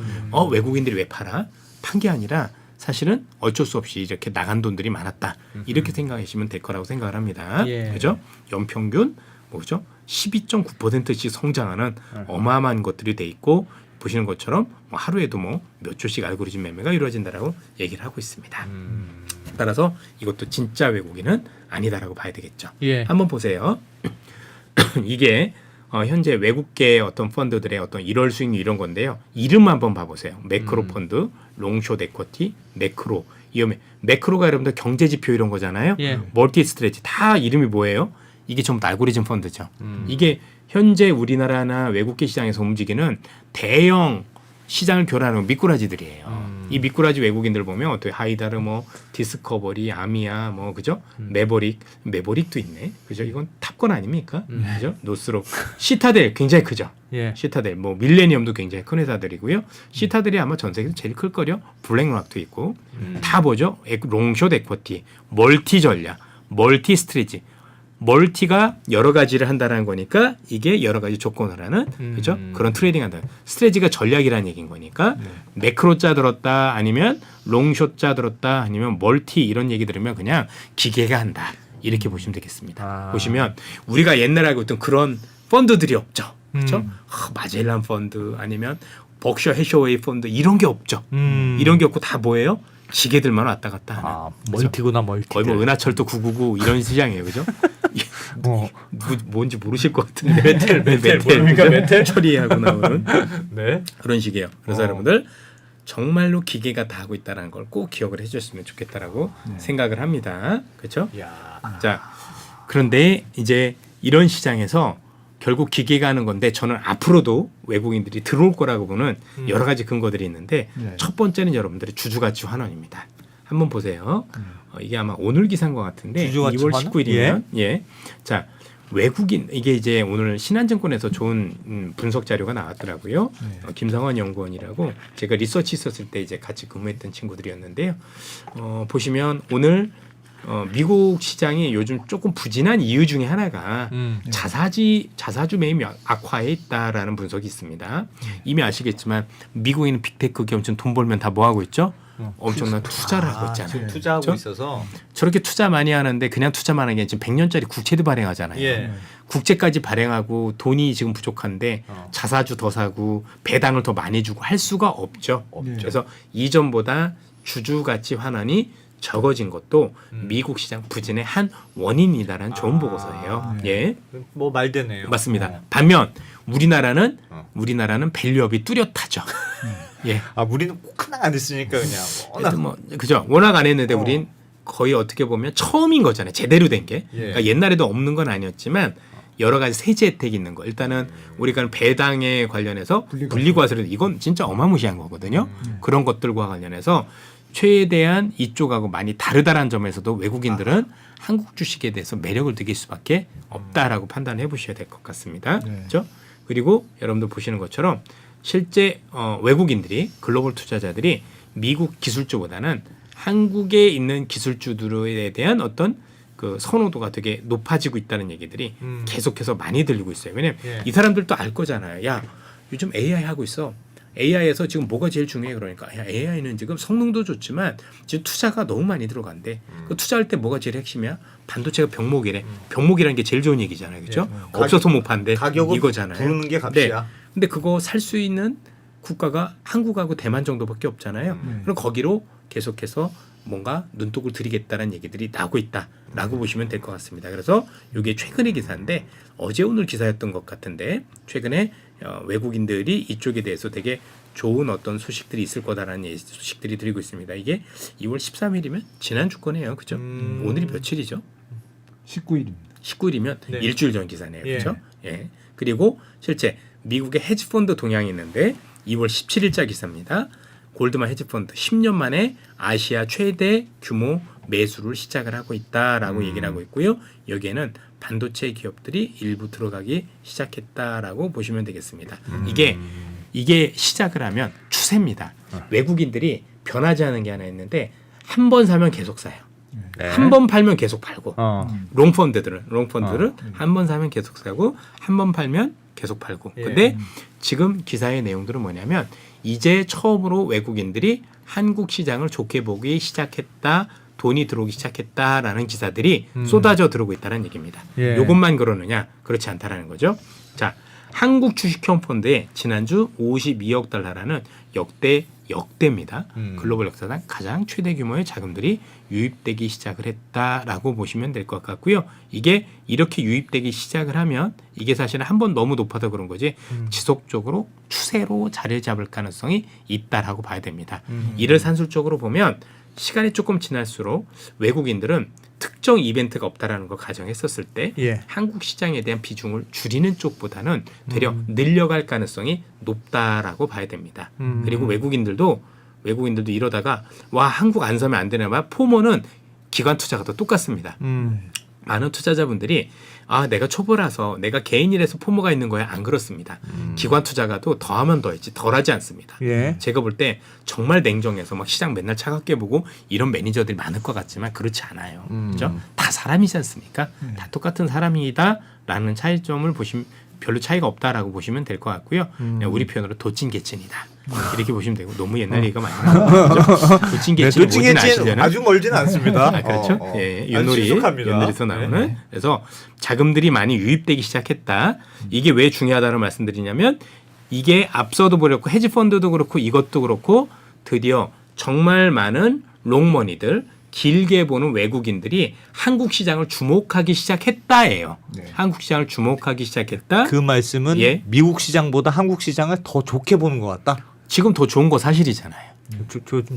외국인들이 왜 팔아? 판 게 아니라 사실은 어쩔 수 없이 이렇게 나간 돈들이 많았다. 이렇게 생각하시면 될 거라고 생각을 합니다. 예. 그죠? 연평균 뭐죠? 12.9%씩 성장하는 어마어마한 것들이 돼 있고 보시는 것처럼 뭐 하루에도 뭐 몇 조씩 알고리즘 매매가 이루어진다라고 얘기를 하고 있습니다. 따라서 이것도 진짜 외국인은 아니다라고 봐야 되겠죠. 예. 한번 보세요. 이게 현재 외국계 어떤 펀드들의 어떤 1월 수익률 이런 건데요. 이름 한번 봐보세요. 매크로 펀드, 롱숏 에쿼티, 매크로. 매크로가 여러분들 경제 지표 이런 거잖아요. 예. 멀티 스트레지 다 이름이 뭐예요? 이게 전부 다 알고리즘 펀드죠. 이게 현재 우리나라나 외국계 시장에서 움직이는 대형 시장을 교란하는 미꾸라지들이에요. 이 미꾸라지 외국인들 보면 어떻게 하이다르 뭐 디스커버리, 아미아 뭐 그죠? 메보릭도 있네. 그죠? 이건 탑건 아닙니까? 그죠? 노스로 시타델 굉장히 크죠. 예. 시타델 뭐 밀레니엄도 굉장히 큰 회사들이고요. 시타델이 아마 전 세계에서 제일 클 거려. 블랙락도 있고 다 뭐죠? 롱숏 에쿼티, 멀티 전략, 멀티 스트레지. 멀티가 여러 가지를 한다는 거니까 이게 여러 가지 조건을 하는 그죠? 그런 트레이딩 한다. 스트레지가 전략이라는 얘기인 거니까 매크로 짜 들었다 아니면 롱숏 짜 들었다 아니면 멀티 이런 얘기 들으면 그냥 기계가 한다. 이렇게 보시면 되겠습니다. 보시면 우리가 옛날에 알고 있던 그런 펀드들이 없죠. 그렇죠? 마젤란 펀드 아니면 벅셔 해셔웨이 펀드 이런 게 없죠. 이런 게 없고 다 뭐예요? 기계들만 왔다 갔다 하는. 멀티구나 멀티. 거의 뭐 은하철도 999 이런 시장이에요, 그죠? 뭔지 모르실 것 같은데 메텔 처리하고 나오는 네. 그런 식이에요. 그래서 여러분들 정말로 기계가 다 하고 있다는 걸 꼭 기억을 해주셨으면 좋겠다라고 생각을 합니다. 그렇죠? 자, 그런데 이제 이런 시장에서 결국 기계가 하는 건데 저는 앞으로도 외국인들이 들어올 거라고 보는 여러 가지 근거들이 있는데 첫 번째는 여러분들의 주주가치 환원입니다. 한번 보세요. 이게 아마 오늘 기사인 것 같은데 주주가치 2월 환원? 19일이면 자 외국인 이게 이제 오늘 신한증권에서 좋은 분석 자료가 나왔더라고요. 김상원 연구원이라고 제가 리서치 있었을 때 이제 같이 근무했던 친구들이었는데요. 보시면 오늘 미국 시장이 요즘 조금 부진한 이유 중에 하나가 자사주 매입이 악화해 있다라는 분석이 있습니다. 이미 아시겠지만 미국인은 빅테크 기업 돈 벌면 다 뭐 하고 있죠? 엄청난 투자를 하고 있잖아요. 투자하고 그렇죠? 있어서 저렇게 투자 많이 하는데 그냥 투자만 하는 게 지금 100년짜리 국채도 발행하잖아요. 예. 국채까지 발행하고 돈이 지금 부족한데 자사주 더 사고 배당을 더 많이 주고 할 수가 없죠. 그래서 이전보다 주주 가치 환원이 적어진 것도 미국 시장 부진의 한 원인이다라는 좋은 보고서예요. 예, 뭐 말되네요. 맞습니다. 반면 우리나라는 밸류업이 뚜렷하죠. 예, 우리는 꼭 하나 안 했으니까 그냥 워낙 뭐 그죠. 워낙 안 했는데 우린 거의 어떻게 보면 처음인 거잖아요. 제대로 된 게. 그러니까 옛날에도 없는 건 아니었지만 여러 가지 세제 혜택이 있는 거. 일단은 우리가 배당에 관련해서 분리과세를 이건 진짜 어마무시한 거거든요. 그런 것들과 관련해서 최대한 이쪽하고 많이 다르다라는 점에서도 외국인들은 한국 주식에 대해서 매력을 느낄 수밖에 없다라고 판단해 보셔야 될 것 같습니다. 그렇죠? 그리고 여러분들 보시는 것처럼 실제 외국인들이 글로벌 투자자들이 미국 기술주보다는 한국에 있는 기술주들에 대한 어떤 그 선호도가 되게 높아지고 있다는 얘기들이 계속해서 많이 들리고 있어요. 왜냐면 이 사람들도 알 거잖아요. 야, 요즘 AI 하고 있어. AI에서 지금 뭐가 제일 중요해 그러니까 야, AI는 지금 성능도 좋지만 지금 투자가 너무 많이 들어간대. 그 투자할 때 뭐가 제일 핵심이야? 반도체가 병목이래. 병목이라는 게 제일 좋은 얘기잖아요, 그렇죠? 없어서 못 판대. 가격은 이거잖아요. 부르는 게 값이야. 근데 그거 살 수 있는 국가가 한국하고 대만 정도밖에 없잖아요. 그럼 거기로 계속해서 뭔가 눈독을 들이겠다는 얘기들이 나오고 있다라고 보시면 될 것 같습니다. 그래서 이게 최근의 기사인데 어제 오늘 기사였던 것 같은데 최근에 외국인들이 이쪽에 대해서 되게 좋은 어떤 소식들이 있을 거다라는 소식들이 드리고 있습니다. 이게 2월 13일이면 지난주 거네요. 그죠? 오늘이 며칠이죠? 19일입니다. 19일이면 네. 일주일 전 기사네요. 예. 그렇죠? 예. 그리고 실제 미국의 헤지펀드 동향이 있는데 2월 17일자 기사입니다. 골드만 헤지펀드 10년 만에 아시아 최대 규모 매수를 시작을 하고 있다라고 얘기를 하고 있고요. 여기에는 반도체 기업들이 일부 들어가기 시작했다라고 보시면 되겠습니다. 이게 시작을 하면 추세입니다. 외국인들이 변하지 않은 게 하나 있는데 한 번 사면 계속 사요. 한 번 팔면 계속 팔고 롱펀드들은 한 번 사면 계속 사고 한 번 팔면 계속 팔고. 근데 지금 기사의 내용들은 뭐냐면 이제 처음으로 외국인들이 한국 시장을 좋게 보기 시작했다. 돈이 들어오기 시작했다라는 기사들이 쏟아져 들어오고 있다는 얘기입니다. 이것만 그러느냐? 그렇지 않다라는 거죠. 자, 한국 주식형 펀드에 지난주 52억 달러라는 역대입니다. 글로벌 역사상 가장 최대 규모의 자금들이 유입되기 시작을 했다라고 보시면 될 것 같고요. 이게 이렇게 유입되기 시작을 하면 이게 사실은 한번 너무 높아서 그런 거지 지속적으로 추세로 자리를 잡을 가능성이 있다라고 봐야 됩니다. 이를 산술적으로 보면 시간이 조금 지날수록 외국인들은 특정 이벤트가 없다라는 걸 가정했었을 때 예. 한국 시장에 대한 비중을 줄이는 쪽보다는 되려 늘려갈 가능성이 높다라고 봐야 됩니다. 그리고 외국인들도 이러다가 와 한국 안 사면 안 되나 봐. 포모는 기관 투자가 더 똑같습니다. 많은 투자자분들이 아 내가 초보라서 내가 개인이라서 포모가 있는 거야. 안 그렇습니다. 기관 투자가도 더하면 더했지 덜하지 않습니다. 예. 제가 볼 때 정말 냉정해서 막 시장 맨날 차갑게 보고 이런 매니저들이 많을 것 같지만 그렇지 않아요. 그렇죠? 다 사람이지 않습니까? 다 똑같은 사람이다라는 차이점을 보시면 별로 차이가 없다라고 보시면 될 것 같고요. 그냥 우리 표현으로 도찐개찐이다. 이렇게 보시면 되고 너무 옛날 얘기가 많이 나오죠. 도찐개찐이 뭔지 아시려나? 아주 멀지는 않습니다. 아, 그렇죠. 예, 윷놀이에서 나오는. 네. 그래서 자금들이 많이 유입되기 시작했다. 이게 왜 중요하다는 말씀드리냐면 이게 앞서도 그렇고 헤지펀드도 그렇고 이것도 그렇고 드디어 정말 많은 롱머니들 길게 보는 외국인들이 한국 시장을 주목하기 시작했다예요. 네. 한국 시장을 주목하기 시작했다. 그 말씀은 예. 미국 시장보다 한국 시장을 더 좋게 보는 것 같다. 지금 더 좋은 거 사실이잖아요.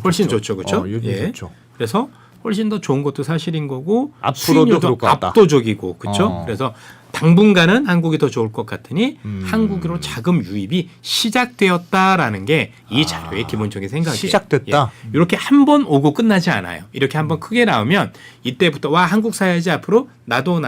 훨씬 좋죠, 그렇죠? 요즘 예. 좋죠. 그래서 훨씬 더 좋은 것도 사실인 거고 앞으로도 수익률도 그럴 것 같다. 압도적이고 그렇죠. 어. 그래서 당분간은 한국이 더 좋을 것 같으니 한국으로 자금 유입이 시작되었다라는 게 이 자료의 기본적인 생각이에요. 시작됐다. 예. 이렇게 한 번 오고 끝나지 않아요. 이렇게 한 번 크게 나오면 이때부터 와 한국 사야지 앞으로 나도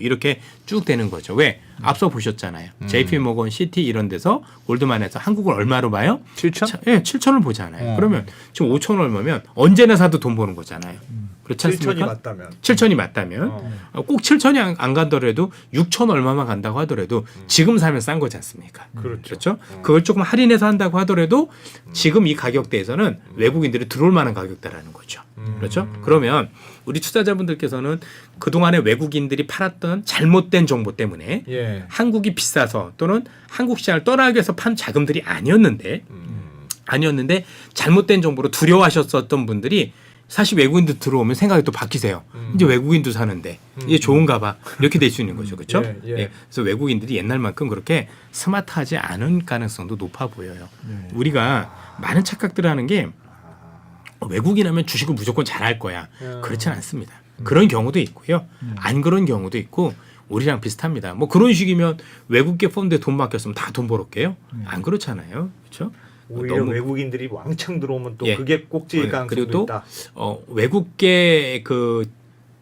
이렇게 쭉 되는 거죠. 왜? 앞서 보셨잖아요. JP 모건, 시티 이런 데서 골드만에서 한국을 얼마로 봐요? 7천? 예, 7천을 보잖아요. 그러면 지금 5천 얼마면 언제나 사도 돈 버는 거잖아요. 그렇지 7천이 않습니까? 맞다면. 7천이 맞다면 꼭 7천이 안 가더라도 6천 얼마만 간다고 하더라도 지금 사면 싼 거지 않습니까? 그렇죠. 그걸 조금 할인해서 한다고 하더라도 지금 이 가격대에서는 외국인들이 들어올 만한 가격대라는 거죠. 그렇죠? 그러면 우리 투자자분들께서는 그동안에 외국인들이 팔았던 잘못된 정보 때문에 예. 한국이 비싸서 또는 한국 시장을 떠나기 위해서 판 자금들이 아니었는데 잘못된 정보로 두려워하셨었던 분들이 사실 외국인들 들어오면 생각이 또 바뀌세요. 이제 외국인도 사는데 이게 좋은가 봐. 이렇게 될 수 있는 거죠. 그렇죠? 예, 예. 예. 그래서 외국인들이 옛날만큼 그렇게 스마트하지 않은 가능성도 높아 보여요. 우리가 많은 착각들을 하는 게 외국인 하면 주식을 무조건 잘할 거야. 그렇지는 않습니다. 그런 경우도 있고요. 안 그런 경우도 있고 우리랑 비슷합니다. 뭐 그런 식이면 외국계 펀드에 돈 맡겼으면 다 돈 벌었게요? 안 그렇잖아요. 그렇죠? 오히려 너무 외국인들이 왕창 들어오면 또 예. 그게 꼭지일 그리고 가능성도 또 있다. 외국계 그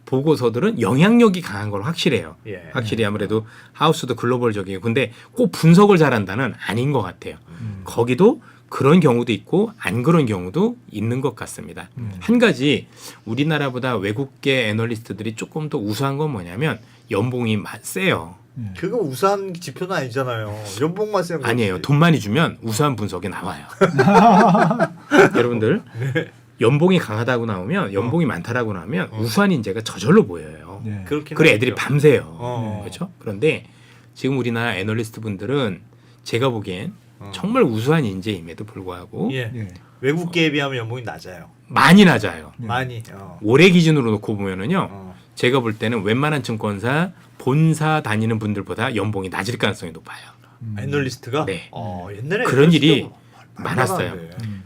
보고서들은 영향력이 강한 걸 확실해요. 예. 확실히 아무래도 하우스도 글로벌적이고 근데 꼭 분석을 잘한다는 아닌 것 같아요. 거기도 그런 경우도 있고 안 그런 경우도 있는 것 같습니다. 한 가지 우리나라보다 외국계 애널리스트들이 조금 더 우수한 건 뭐냐면 연봉이 세요. 그거 우수한 지표는 아니잖아요. 연봉만 센 거지. 아니에요. 돈 많이 주면 우수한 분석이 나와요. 여러분들 연봉이 강하다고 나오면 연봉이 많다라고 나오면 우수한 인재가 저절로 보여요. 네. 그렇긴 그래 하죠. 애들이 밤새요. 어. 그렇죠? 그런데 지금 우리나라 애널리스트 분들은 제가 보기엔 정말 우수한 인재임에도 불구하고 예. 예. 외국계에 비하면 연봉이 낮아요. 많이 낮아요. 많이. 올해 기준으로 놓고 보면은요. 어. 제가 볼 때는 웬만한 증권사 본사 다니는 분들보다 연봉이 낮을 가능성이 높아요. 애널리스트가 네. 옛날에 그런 일이 애널리스트가 많았어요. 많았는데.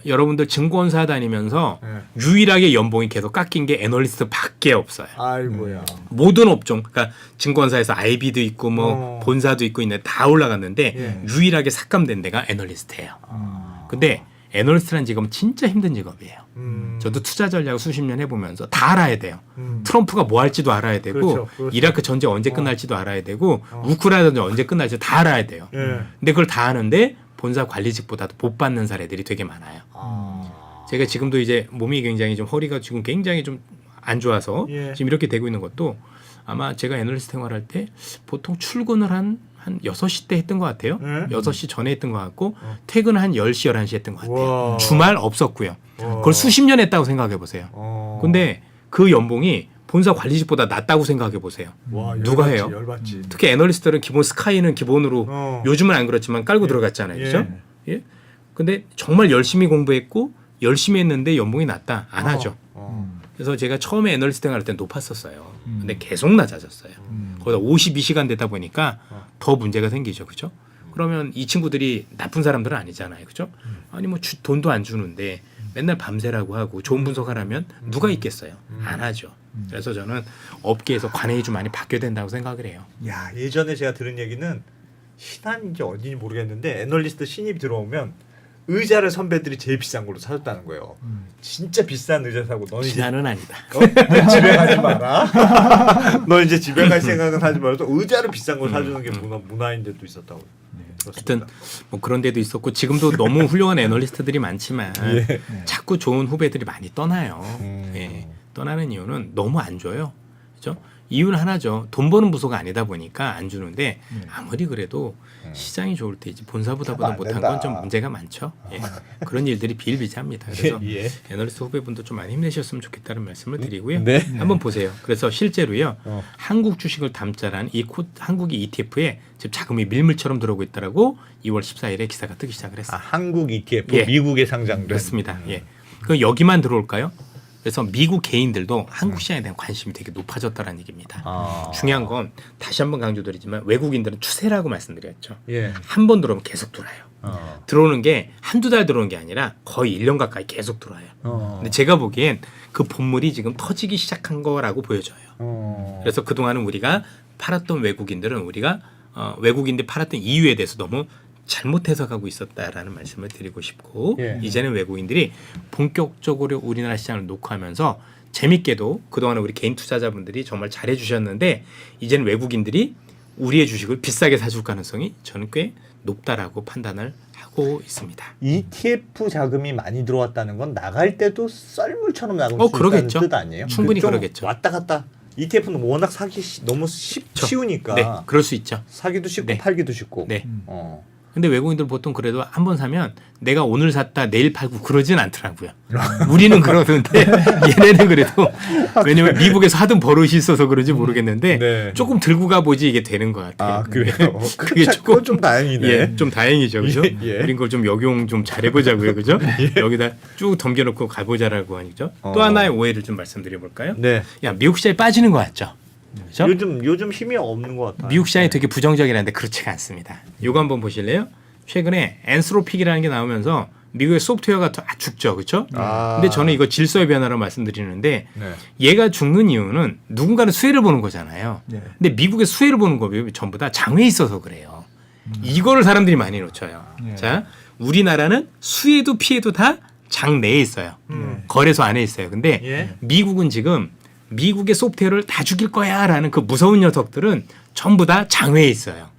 여러분들 증권사 다니면서 네. 유일하게 연봉이 계속 깎인 게 애널리스트밖에 없어요. 아이고야. 모든 업종, 그러니까 증권사에서 IB도 있고 뭐 어. 본사도 있고 있는데 다 올라갔는데 예. 유일하게 삭감된 데가 애널리스트예요. 근데 애널리스트라는 직업은 진짜 힘든 직업이에요. 저도 투자 전략을 수십 년 해보면서 다 알아야 돼요. 트럼프가 뭐 할지도 알아야 되고 그렇죠, 그렇죠. 이라크 전쟁 언제 끝날지도 알아야 되고 우크라이나 전쟁 언제 끝날지 다 알아야 돼요. 예. 근데 그걸 다 아는데 본사 관리직보다도 못 받는 사례들이 되게 많아요. 제가 지금도 이제 몸이 굉장히 좀 허리가 지금 굉장히 좀 안 좋아서 예. 지금 이렇게 되고 있는 것도 아마 제가 애널리스트 생활할 때 보통 출근을 한 6시 때 했던 것 같아요. 예? 6시 전에 했던 것 같고 퇴근은 한 10시, 11시 했던 것 같아요. 와. 주말 없었고요. 그걸 수십 년 했다고 생각해 보세요. 근데 그 연봉이 본사 관리직보다 낫다고 생각해 보세요. 와, 누가 열받지, 해요? 열받지. 특히 애널리스트들은 기본 스카이는 기본으로 요즘은 안 그렇지만 깔고 들어갔잖아요. 그죠? 예. 근데 정말 열심히 공부했고 열심히 했는데 연봉이 낮다. 안 하죠. 그래서 제가 처음에 애널리스트 할 때 높았었어요. 근데 계속 낮아졌어요. 거기다 52시간 되다 보니까 더 문제가 생기죠. 그죠? 그러면 이 친구들이 나쁜 사람들은 아니잖아요. 그죠? 아니 뭐 돈도 안 주는데 맨날 밤새라고 하고 좋은 분석하라면 누가 있겠어요? 안 하죠. 그래서 저는 업계에서 관행이 좀 많이 바뀌어야 된다고 생각을 해요. 야, 예전에 제가 들은 얘기는 신한인지 어딘지 모르겠는데 애널리스트 신입 들어오면 의자를 선배들이 제일 비싼 걸로 사줬다는 거예요. 진짜 비싼 의자 사고 너는 이제 신화는 아니다. 집에 가지 마라. 너 이제 집에 갈 생각은 하지 말고 의자를 비싼 걸 사주는 게 문화인 데도 있었다고. 하여튼 뭐 그런 데도 있었고 지금도 너무 훌륭한 애널리스트들이 많지만 자꾸 좋은 후배들이 많이 떠나요. 예. 떠나는 이유는 너무 안 줘요. 그렇죠? 이유는 하나죠. 돈 버는 부서가 아니다 보니까 안 주는데 아무리 그래도 시장이 좋을 때 이제 본사보다보다 못한 건 좀 문제가 많죠. 예. 그런 일들이 비일비재합니다. 그래서 애널리스트 후배분도 좀 많이 힘내셨으면 좋겠다는 말씀을 드리고요. 네. 한번 보세요. 그래서 실제로요. 한국 주식을 담자란 이 한국의 ETF에 지금 자금이 밀물처럼 들어오고 있다라고 2월 14일에 기사가 뜨기 시작을 했어요. 아, 한국 ETF 예. 미국에 상장된. 그렇습니다. 예. 그 여기만 들어올까요? 그래서 미국 개인들도 한국 시장에 대한 관심이 되게 높아졌다는 얘기입니다. 중요한 건 다시 한번 강조드리지만 외국인들은 추세라고 말씀드렸죠. 예. 한 번 들어오면 계속 들어와요. 들어오는 게 한두 달 들어오는 게 아니라 거의 1년 가까이 계속 들어와요. 근데 제가 보기엔 그 본물이 지금 터지기 시작한 거라고 보여져요. 그래서 그동안은 우리가 팔았던 외국인들은 우리가 외국인들이 팔았던 이유에 대해서 너무 잘못 해석하고 있었다라는 말씀을 드리고 싶고 이제는 외국인들이 본격적으로 우리나라 시장을 녹화하면서 재밌게도 그동안은 우리 개인 투자자분들이 정말 잘해 주셨는데 이제는 외국인들이 우리의 주식을 비싸게 사줄 가능성이 저는 꽤 높다라고 판단을 하고 있습니다. ETF 자금이 많이 들어왔다는 건 나갈 때도 썰물처럼 나갈 수 그러겠죠. 있다는 뜻 아니에요? 충분히 좀 그러겠죠. 왔다 갔다. ETF는 워낙 사기 너무 쉬우니까 네, 그럴 수 있죠. 사기도 쉽고 네. 팔기도 쉽고. 네. 근데 외국인들 보통 그래도 한 번 사면 내가 오늘 샀다 내일 팔고 그러진 않더라고요. 우리는 그러는데 얘네는 그래도 왜냐면 미국에서 하던 버릇이 있어서 그런지 모르겠는데 네. 조금 들고 가보지 이게 되는 것 같아요. 아, 그래요? 그게 그건 좀 다행이네. 예, 좀 다행이죠, 그죠? 예. 우린 걸 좀 역용 좀 잘해보자고요, 그죠? 여기다 쭉 덤겨놓고 가보자라고 하죠. 또 하나의 오해를 좀 말씀드려볼까요? 네. 야, 미국 시장에 빠지는 것 같죠? 그죠? 요즘 힘이 없는 것 같아요. 미국 시장이 되게 부정적이라는데 그렇지가 않습니다. 이거 한번 보실래요? 최근에 엔스로픽이라는 게 나오면서 미국의 소프트웨어가 다 죽죠, 그렇죠? 근데 저는 이거 질서의 변화로 말씀드리는데 네. 얘가 죽는 이유는 누군가는 수혜를 보는 거잖아요. 근데 미국의 수혜를 보는 거 전부 다 장외에 있어서 그래요. 이거를 사람들이 많이 놓쳐요. 자, 우리나라는 수혜도 피해도 다 장내에 있어요. 거래소 안에 있어요. 근데 미국은 지금 미국의 소프트웨어를 다 죽일 거야라는 그 무서운 녀석들은 전부 다 장외에 있어요.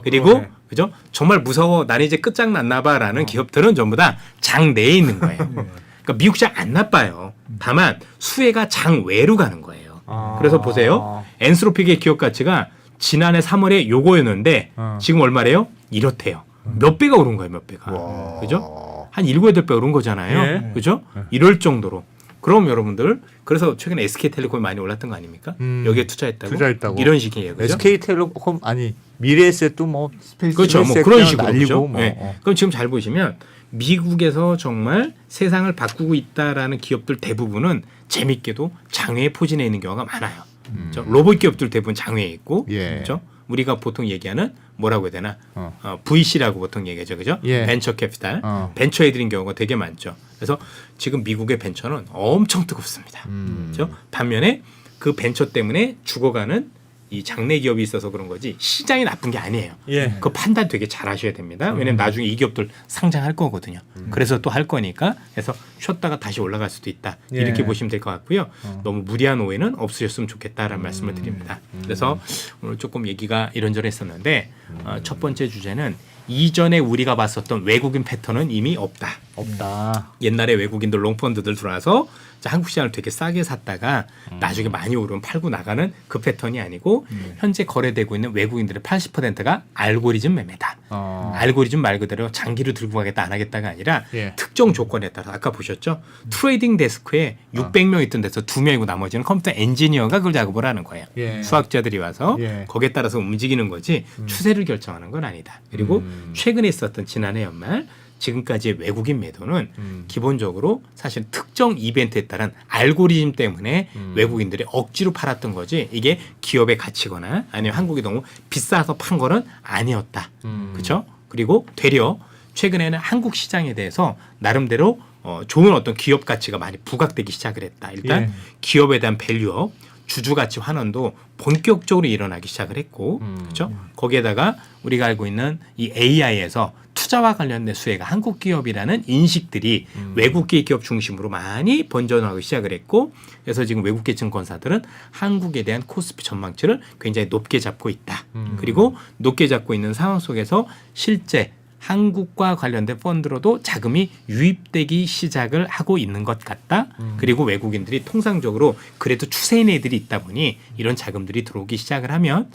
그리고 그죠? 정말 무서워. 나는 이제 끝장났나봐라는 기업들은 전부 다 장내에 있는 거예요. 그러니까 미국 시장 안 나빠요. 다만 수혜가 장외로 가는 거예요. 그래서 보세요. 엔스로픽의 기업 가치가 지난해 3월에 요거였는데 지금 얼마래요? 이렇대요. 몇 배가 오른 거예요, 몇 배가. 그죠? 한 7, 8배 오른 거잖아요. 그죠? 이럴 정도로. 그럼 여러분들 그래서 최근에 SK텔레콤이 많이 올랐던 거 아닙니까? 여기에 투자했다고? 이런 식이에요. 그죠? SK텔레콤 아니 미래에셋도 뭐 그렇죠. 뭐 그런 식으로 날리고 그렇죠? 뭐. 네. 그럼 지금 잘 보시면 미국에서 정말 세상을 바꾸고 있다라는 기업들 대부분은 재밌게도 장외에 포진해 있는 경우가 많아요. 그렇죠? 로봇 기업들 대부분 장외에 있고 그렇죠? 우리가 보통 얘기하는 뭐라고 해야 되나 VC라고 보통 얘기하죠, 그죠? 벤처 캐피탈, 벤처 애들인 경우가 되게 많죠. 그래서 지금 미국의 벤처는 엄청 뜨겁습니다. 그렇죠? 반면에 그 벤처 때문에 죽어가는 이 장내 기업이 있어서 그런 거지 시장이 나쁜 게 아니에요. 그 판단 되게 잘 하셔야 됩니다. 왜냐면 나중에 이 기업들 상장할 거거든요. 그래서 또 할 거니까 그래서 쉬었다가 다시 올라갈 수도 있다. 이렇게 보시면 될 것 같고요. 너무 무리한 오해는 없으셨으면 좋겠다라는 말씀을 드립니다. 그래서 오늘 조금 얘기가 이런저런 했었는데 첫 번째 주제는 이전에 우리가 봤었던 외국인 패턴은 이미 없다. 없다. 옛날에 외국인들 롱펀드들 들어와서 자, 한국 시장을 되게 싸게 샀다가 나중에 많이 오르면 팔고 나가는 그 패턴이 아니고 현재 거래되고 있는 외국인들의 80%가 알고리즘 매매다. 알고리즘 말 그대로 장기로 들고 가겠다 안 하겠다가 아니라 예. 특정 조건에 따라 아까 보셨죠? 트레이딩 데스크에 600명 있던 데서 2명이고 나머지는 컴퓨터 엔지니어가 그걸 작업을 하는 거예요. 예. 수학자들이 와서 예. 거기에 따라서 움직이는 거지 추세를 결정하는 건 아니다. 그리고 최근에 있었던 지난해 연말 지금까지의 외국인 매도는 기본적으로 사실 특정 이벤트에 따른 알고리즘 때문에 외국인들이 억지로 팔았던 거지 이게 기업의 가치거나 아니면 한국이 너무 비싸서 판 거는 아니었다. 그렇죠? 그리고 되려 최근에는 한국 시장에 대해서 나름대로 좋은 어떤 기업 가치가 많이 부각되기 시작을 했다. 일단 예. 기업에 대한 밸류업, 주주 가치 환원도 본격적으로 일어나기 시작을 했고, 그렇죠? 거기에다가 우리가 알고 있는 이 AI에서 투자와 관련된 수혜가 한국 기업이라는 인식들이 외국계 기업 중심으로 많이 번져나가기 시작을 했고, 그래서 지금 외국계 증권사들은 한국에 대한 코스피 전망치를 굉장히 높게 잡고 있다. 그리고 높게 잡고 있는 상황 속에서 실제 한국과 관련된 펀드로도 자금이 유입되기 시작을 하고 있는 것 같다. 그리고 외국인들이 통상적으로 그래도 추세인 애들이 있다 보니 이런 자금들이 들어오기 시작하면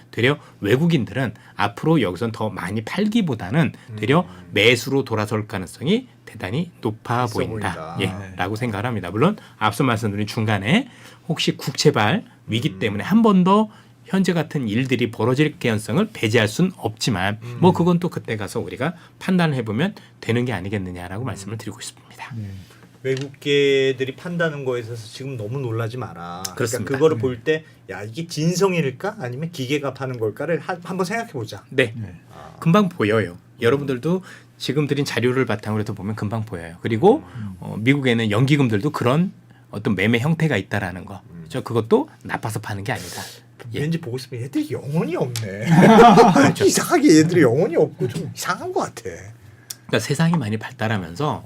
되려 외국인들은 앞으로 여기선 더 많이 팔기보다는 되려 매수로 돌아설 가능성이 대단히 높아 보인다. 예, 라고 생각을 합니다. 물론 앞서 말씀드린 중간에 혹시 국채발 위기 때문에 한 번 더 현재 같은 일들이 벌어질 개연성을 배제할 수는 없지만 뭐 그건 또 그때 가서 우리가 판단을 해보면 되는 게 아니겠느냐라고 말씀을 드리고 있습니다. 외국계들이 판다는 거에 있어서 지금 너무 놀라지 마라. 그렇습니다. 그러니까 그거를 볼 때 야 이게 진성일까 아니면 기계가 파는 걸까를 한번 생각해 보자. 네, 금방 보여요. 여러분들도 지금 드린 자료를 바탕으로 해서 보면 금방 보여요. 그리고 미국에는 연기금들도 그런 어떤 매매 형태가 있다라는 거. 저 그것도 나빠서 파는 게 아니다. 예. 왠지 보고 있으면 얘들이 영혼이 없네. 이상하게 얘들이 영혼이 없고 좀 이상한 것 같아. 그러니까 세상이 많이 발달하면서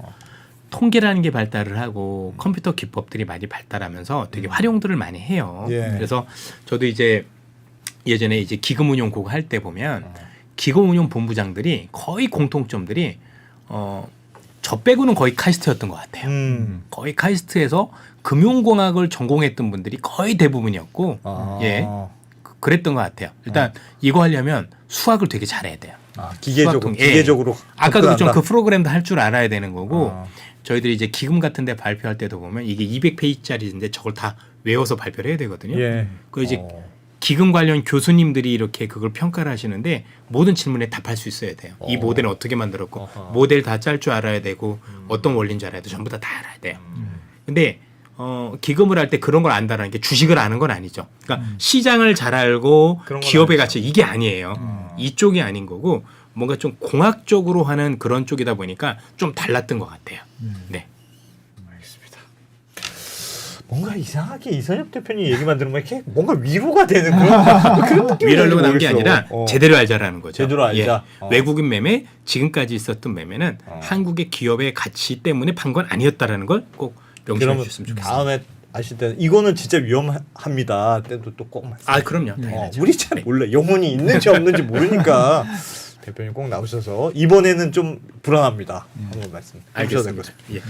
통계라는 게 발달을 하고 컴퓨터 기법들이 많이 발달하면서 되게 활용들을 많이 해요. 예. 그래서 저도 이제 예전에 이제 기금운용 그거 할 때 보면 기금운용 본부장들이 거의 공통점들이 저 빼고는 거의 카이스트였던 것 같아요. 거의 카이스트에서 금융공학을 전공했던 분들이 거의 대부분이었고, 예, 그랬던 것 같아요. 일단 이거 하려면 수학을 되게 잘해야 돼요. 기계적으로 수학통, 예. 기계적으로 아까도 그랬지만 접근한다? 그 프로그램도 할 줄 알아야 되는 거고, 저희들이 이제 기금 같은데 발표할 때도 보면 이게 200페이지짜리인데 저걸 다 외워서 발표를 해야 되거든요. 예. 그 이제 기금 관련 교수님들이 이렇게 그걸 평가를 하시는데 모든 질문에 답할 수 있어야 돼요. 이 모델은 어떻게 만들었고 모델 다 짤 줄 알아야 되고 어떤 원리인 줄 알아야 돼. 전부 다 알아야 돼요. 근데 기금을 할 때 그런 걸 안다라는 게 주식을 아는 건 아니죠. 그러니까 시장을 잘 알고 그런 건 기업의 아니죠. 가치 이게 아니에요. 이쪽이 아닌 거고 뭔가 좀 공학적으로 하는 그런 쪽이다 보니까 좀 달랐던 것 같아요. 네. 뭔가 이상하게 이선엽 대표님 얘기만 들으면 이렇게 뭔가 위로가 되는 그런 느낌이 위로를 한 게 아니라 제대로 알자라는 거죠. 제대로 알자. 예. 외국인 매매 지금까지 있었던 매매는 한국의 기업의 가치 때문에 판 건 아니었다라는 걸 꼭 명심해 그러면 주셨으면 좋겠습니다. 다음에 아실 때는 이거는 진짜 위험합니다. 때도 또 꼭 말씀. 아 그럼요. 당연하죠. 우리 잘 몰라. 영혼이 있는지 없는지 모르니까 대표님 꼭 나오셔서 이번에는 좀 불안합니다. 한번 말씀. 알겠습니다. 예.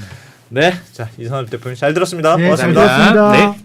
네, 자 이선엽 대표님 잘 들었습니다. 네, 잘 고맙습니다. 들었습니다. 네.